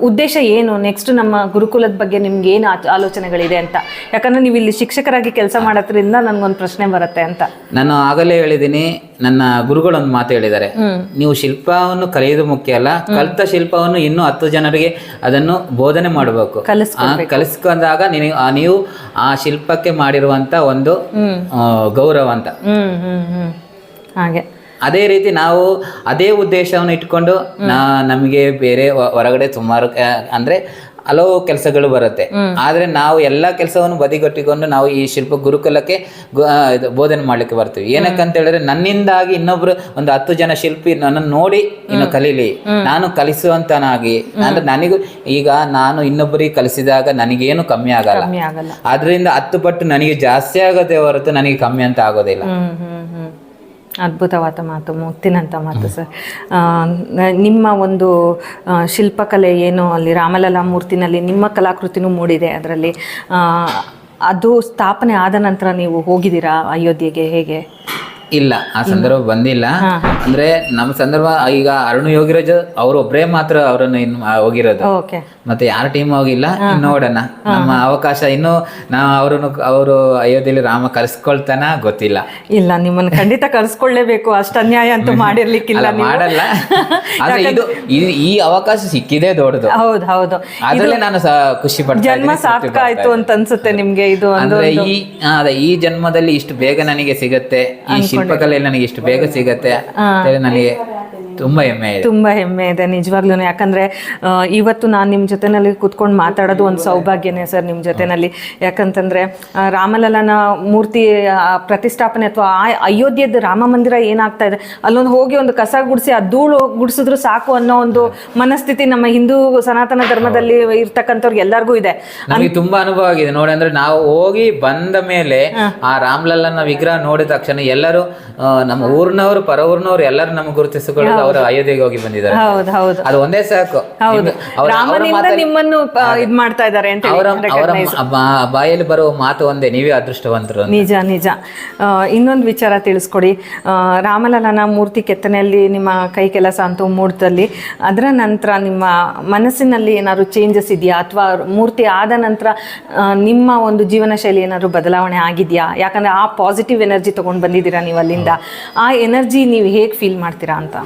ಉದ್ದೇಶ ಏನು? ನೆಕ್ಸ್ಟ್ ನಮ್ಮ ಗುರುಕುಲದ ಬಗ್ಗೆ ನಿಮ್ಗೆ ಏನು ಆಲೋಚನೆಗಳಿದೆ ಅಂತ? ಯಾಕಂದ್ರೆ ನೀವು ಇಲ್ಲಿ ಶಿಕ್ಷಕರಾಗಿ ಕೆಲಸ ಮಾಡೋದ್ರಿಂದ ನನ್ಗೊಂದು ಪ್ರಶ್ನೆ ಬರುತ್ತೆ ಅಂತ. ನಾನು ಆಗಲೇ ಹೇಳಿದ್ದೀನಿ, ನನ್ನ ಗುರುಗಳೊಂದು ಮಾತು ಹೇಳಿದ್ದಾರೆ, ನೀವು ಶಿಲ್ಪವನ್ನು ಕಲಿಯೋದು ಮುಖ್ಯ ಅಲ್ಲ, ಕಲಿತ ಶಿಲ್ಪವನ್ನು ಇನ್ನೂ 10 ಜನರಿಗೆ ಅದನ್ನು ಬೋಧನೆ ಮಾಡಬೇಕು. ಕಲಿಸ್ಕೊಂಡಾಗ ನೀವು ಆ ಶಿಲ್ಪಕ್ಕೆ ಮಾಡಿರುವಂತ ಒಂದು ಗೌರವ ಅಂತ. ಹಾಗೆ ಅದೇ ರೀತಿ ನಾವು ಅದೇ ಉದ್ದೇಶವನ್ನು ಇಟ್ಕೊಂಡು ನಮಗೆ ಬೇರೆ ಹೊರಗಡೆ ಸುಮಾರು ಅಂದ್ರೆ ಹಲವು ಕೆಲಸಗಳು ಬರುತ್ತೆ. ಆದ್ರೆ ನಾವು ಎಲ್ಲ ಕೆಲಸವನ್ನು ಬದಿಗೊಟ್ಟಿಕೊಂಡು ನಾವು ಈ ಶಿಲ್ಪ ಗುರುಕುಲಕ್ಕೆ ಬೋಧನೆ ಮಾಡ್ಲಿಕ್ಕೆ ಬರ್ತೀವಿ. ಏನಕ್ಕಂತ ಹೇಳಿದ್ರೆ ನನ್ನಿಂದಾಗಿ ಇನ್ನೊಬ್ರು ಒಂದು 10 ಜನ ಶಿಲ್ಪಿ ನನ್ನನ್ನು ನೋಡಿ ಇನ್ನು ಕಲೀಲಿ, ನಾನು ಕಲಿಸುವಂತನಾಗಿ, ಅಂದ್ರೆ ನನಗೂ ಈಗ ನಾನು ಇನ್ನೊಬ್ಬರಿಗೆ ಕಲಿಸಿದಾಗ ನನಗೇನು ಕಮ್ಮಿ ಆಗಲ್ಲ, ಆದ್ರಿಂದ 10 ಪಟ್ಟು ನನಗೆ ಜಾಸ್ತಿ ಆಗೋದೇ ಹೊರತು ನನಗೆ ಕಮ್ಮಿ ಅಂತ ಆಗೋದಿಲ್ಲ. ಅದ್ಭುತವಾದ ಮಾತು, ಮುತ್ತಿನಂಥ ಮಾತು ಸರ್. ನಿಮ್ಮ ಒಂದು ಶಿಲ್ಪಕಲೆ ಏನು ಅಲ್ಲಿ ರಾಮಲಲ್ಲಾ ಮೂರ್ತಿನಲ್ಲಿ ನಿಮ್ಮ ಕಲಾಕೃತಿನೂ ಮೂಡಿದೆ. ಅದರಲ್ಲಿ ಅದು ಸ್ಥಾಪನೆ ಆದ ನಂತರ ನೀವು ಹೋಗಿದ್ದೀರಾ ಅಯೋಧ್ಯೆಗೆ, ಹೇಗೆ? ಇಲ್ಲ, ಆ ಸಂದರ್ಭ ಬಂದಿಲ್ಲ. ಅಂದ್ರೆ ನಮ್ಮ ಸಂದರ್ಭ ಈಗ ಅರುಣ್ ಯೋಗಿರಾಜ್ ಅವರು ಒಬ್ಬರೇ ಮಾತ್ರ ಅವರನ್ನು ಇನ್ನು ಹೋಗಿರೋದು, ಮತ್ತೆ ಯಾರ ಟೀಮ್ ಹೋಗಿಲ್ಲ. ನೋಡೋಣ, ನಮ್ಮ ಅವಕಾಶ ಇನ್ನು ಅವರು ಅಯೋಧ್ಯೆಯಲ್ಲಿ ರಾಮ ಕರ್ಸ್ಕೊಳ್ತಾನ ಗೊತ್ತಿಲ್ಲ. ಇಲ್ಲ, ನಿಮ್ಮನ್ನು ಖಂಡಿತ ಕರ್ಸ್ಕೊಳ್ಳೇಬೇಕು, ಅಷ್ಟು ಅನ್ಯಾಯ ಅಂತೂ ಮಾಡಿರ್ಲಿಕ್ಕಿಲ್ಲ, ಮಾಡಲ್ಲ. ಆದ್ರೆ ಇದು ಈ ಅವಕಾಶ ಸಿಕ್ಕಿದೆ ದೊಡ್ಡದು. ಹೌದು ಹೌದು, ಅದ್ರಲ್ಲೇ ನಾನು ಖುಷಿ ಪಡ್ತೀನಿ. ಜನ್ಮ ಸಾರ್ಥಕ ಆಯ್ತು ಅಂತ ಅನ್ಸುತ್ತೆ ನಿಮ್ಗೆ ಇದು? ಅಂದ್ರೆ ಈ ಜನ್ಮದಲ್ಲಿ ಇಷ್ಟು ಬೇಗ ನನಗೆ ಸಿಗತ್ತೆ, ಈ ಶಿಲ್ಪಕಲೆಯಲ್ಲಿ ನನಗೆ ಇಷ್ಟು ಬೇಗ ಸಿಗತ್ತೆ, ನನಗೆ ತುಂಬಾ ಹೆಮ್ಮೆ ಇದೆ. ತುಂಬಾ ಹೆಮ್ಮೆ ಇದೆ ನಿಜವಾಗ್ಲೂ. ಯಾಕಂದ್ರೆ ಇವತ್ತು ನಾನು ನಿಮ್ಮ ಜೊತೆನಲ್ಲಿ ಕೂತ್ಕೊಂಡು ಮಾತಾಡೋದು ಒಂದು ಸೌಭಾಗ್ಯನೇ ಸರ್ ನಿಮ್ಮ ಜೊತೆನಲ್ಲಿ. ಯಾಕಂತಂದ್ರೆ ರಾಮಲಲ್ಲನ ಮೂರ್ತಿ ಪ್ರತಿಷ್ಠಾಪನೆ ಅಥವಾ ಅಯೋಧ್ಯೆದ ರಾಮ ಮಂದಿರ ಏನಾಗ್ತಾ ಇದೆ, ಅಲ್ಲೊಂದು ಹೋಗಿ ಒಂದು ಕಸ ಗುಡಿಸಿ ಆ ಧೂಳು ಗುಡಿಸಿದ್ರು ಸಾಕು ಅನ್ನೋ ಒಂದು ಮನಸ್ಥಿತಿ ನಮ್ಮ ಹಿಂದೂ ಸನಾತನ ಧರ್ಮದಲ್ಲಿ ಇರ್ತಕ್ಕಂಥವ್ರಿಗೆ ಎಲ್ಲರಿಗೂ ಇದೆ. ನಮಗೆ ತುಂಬಾ ಅನುಭವ ಆಗಿದೆ ನೋಡಿ. ಅಂದ್ರೆ ನಾವು ಹೋಗಿ ಬಂದ ಮೇಲೆ ಆ ರಾಮಲಲ್ಲನ ವಿಗ್ರಹ ನೋಡಿದ ತಕ್ಷಣ ಎಲ್ಲರೂ ನಮ್ಮ ಊರಿನವರು ಪರ ಊರಿನವರು ಎಲ್ಲರೂ ನಮ್ಗೆ ಗುರುತಿಸಿಕೊಳ್ಳೋದು ಅವರು ಅಯೋಧ್ಯೆಗೆ ಹೋಗಿ ಬಂದಿದ್ದಾರೆ. ಹೌದು ಹೌದು, ಅದೊಂದೇ ಸಾಕು. ರಾಮನಿಂದ ನಿಮ್ಮನ್ನು ಇದ್ ಮಾಡ್ತಾ ಇದ್ದಾರೆ ಅಂತ ಅವರ ಬಾಯಲ್ಲಿ ಬರುವ ಮಾತು ಒಂದೇ, ನೀವೇ ಅದೃಷ್ಟವಂತರು. ನಿಜ ನಿಜ. ಇನ್ನೊಂದು ವಿಚಾರ ತಿಳಿಸ್ಕೊಡಿ. ರಾಮಲಲ್ಲನ ಮೂರ್ತಿ ಕೆತ್ತನೆಯಲ್ಲಿ ನಿಮ್ಮ ಕೈ ಕೆಲಸ ಅಂತೂ ಮೂಡ್ತಲ್ಲಿ, ಅದರ ನಂತರ ನಿಮ್ಮ ಮನಸ್ಸಿನಲ್ಲಿ ಏನಾದ್ರು ಚೇಂಜಸ್ ಇದೆಯಾ, ಅಥವಾ ಮೂರ್ತಿ ಆದ ನಂತರ ನಿಮ್ಮ ಒಂದು ಜೀವನ ಶೈಲಿ ಏನಾದ್ರು ಬದಲಾವಣೆ ಆಗಿದೆಯಾ? ಯಾಕಂದ್ರೆ ಆ ಪಾಸಿಟಿವ್ ಎನರ್ಜಿ ತಗೊಂಡು ಬಂದಿದ್ದೀರಾ ನೀವು ಅಲ್ಲಿಂದ, ಆ ಎನರ್ಜಿ ನೀವು ಹೇಗೆ ಫೀಲ್ ಮಾಡ್ತೀರಾ ಅಂತ?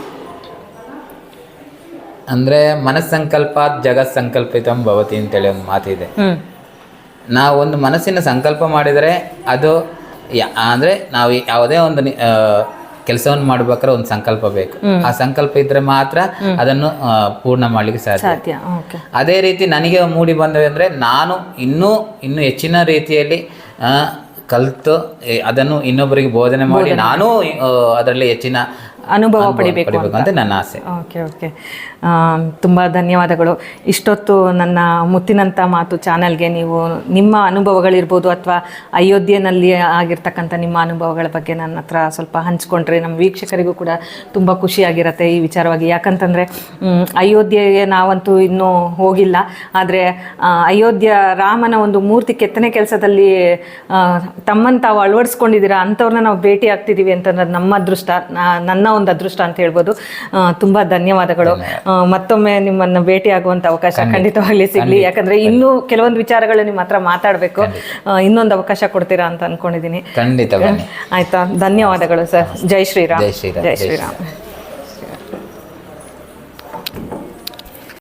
ಅಂದ್ರೆ ಮನಸ್ಸಂಕಲ್ಪ ಜಗತ್ ಸಂಕಲ್ಪಿತಂ ಭವತಿ ಅಂತೇಳಿ ಒಂದು ಮಾತಿದೆ. ನಾವು ಒಂದು ಮನಸ್ಸಿನ ಸಂಕಲ್ಪ ಮಾಡಿದರೆ ಅದು ಅಂದ್ರೆ ನಾವು ಯಾವುದೇ ಒಂದು ಕೆಲಸವನ್ನು ಮಾಡ್ಬೇಕಾದ್ರೆ ಒಂದು ಸಂಕಲ್ಪ ಬೇಕು. ಆ ಸಂಕಲ್ಪ ಇದ್ರೆ ಮಾತ್ರ ಅದನ್ನು ಪೂರ್ಣ ಮಾಡ್ಲಿಕ್ಕೆ ಸಾಧ್ಯ. ಅದೇ ರೀತಿ ನನಗೆ ಮೂಡಿ ಬಂದವೆ ಅಂದ್ರೆ ನಾನು ಇನ್ನೂ ಹೆಚ್ಚಿನ ರೀತಿಯಲ್ಲಿ ಕಲಿತು ಅದನ್ನು ಇನ್ನೊಬ್ಬರಿಗೆ ಬೋಧನೆ ಮಾಡಿ ನಾನು ಅದರಲ್ಲಿ ಹೆಚ್ಚಿನ ಅನುಭವ ಪಡಿಬೇಕು ಅಂತ ನನ್ನ ಆಸೆ. ಓಕೆ ಓಕೆ, ತುಂಬ ಧನ್ಯವಾದಗಳು. ಇಷ್ಟೊತ್ತು ನನ್ನ ಮುತ್ತಿನಂಥ ಮಾತು ಚಾನಲ್ಗೆ ನೀವು ನಿಮ್ಮ ಅನುಭವಗಳಿರ್ಬೋದು ಅಥವಾ ಅಯೋಧ್ಯೆಯಲ್ಲಿ ಆಗಿರ್ತಕ್ಕಂಥ ನಿಮ್ಮ ಅನುಭವಗಳ ಬಗ್ಗೆ ನನ್ನ ಹತ್ರ ಸ್ವಲ್ಪ ಹಂಚ್ಕೊಂಡ್ರೆ ನಮ್ಮ ವೀಕ್ಷಕರಿಗೂ ಕೂಡ ತುಂಬ ಖುಷಿಯಾಗಿರುತ್ತೆ ಈ ವಿಚಾರವಾಗಿ. ಯಾಕಂತಂದರೆ ಅಯೋಧ್ಯೆಗೆ ನಾವಂತೂ ಇನ್ನೂ ಹೋಗಿಲ್ಲ, ಆದರೆ ಅಯೋಧ್ಯ ರಾಮನ ಒಂದು ಮೂರ್ತಿ ಕೆತ್ತನೆ ಕೆಲಸದಲ್ಲಿ ತಮ್ಮನ್ನು ತಾವು ಅಳವಡಿಸ್ಕೊಂಡಿದ್ದೀರಾ ಅಂಥವ್ರನ್ನ ನಾವು ಭೇಟಿ ಆಗ್ತಿದ್ದೀವಿ ಅಂತಂದ್ರೆ ನಮ್ಮ ಅದೃಷ್ಟ, ನನ್ನ ಒಂದು ಅದೃಷ್ಟ ಅಂತ ಹೇಳ್ಬೋದು. ತುಂಬ ಧನ್ಯವಾದಗಳು. ಮತ್ತೊಮ್ಮೆ ನಿಮ್ಮನ್ನು ಭೇಟಿ ಆಗುವಂಥ ಅವಕಾಶ ಖಂಡಿತವಾಗ್ಲಿ ಸಿಗಲಿ. ಯಾಕಂದ್ರೆ ಇನ್ನೂ ಕೆಲವೊಂದು ವಿಚಾರಗಳು ನಿಮ್ಮ ಹತ್ರ ಮಾತಾಡಬೇಕು, ಇನ್ನೊಂದು ಅವಕಾಶ ಕೊಡ್ತೀರಾ ಅಂತ ಅನ್ಕೊಂಡಿದ್ದೀನಿ. ಖಂಡಿತ. ಆಯ್ತಾ, ಧನ್ಯವಾದಗಳು ಸರ್. ಜೈ ಶ್ರೀರಾಮ್. ಜೈ ಶ್ರೀರಾಮ್. ಜೈ ಶ್ರೀರಾಮ್.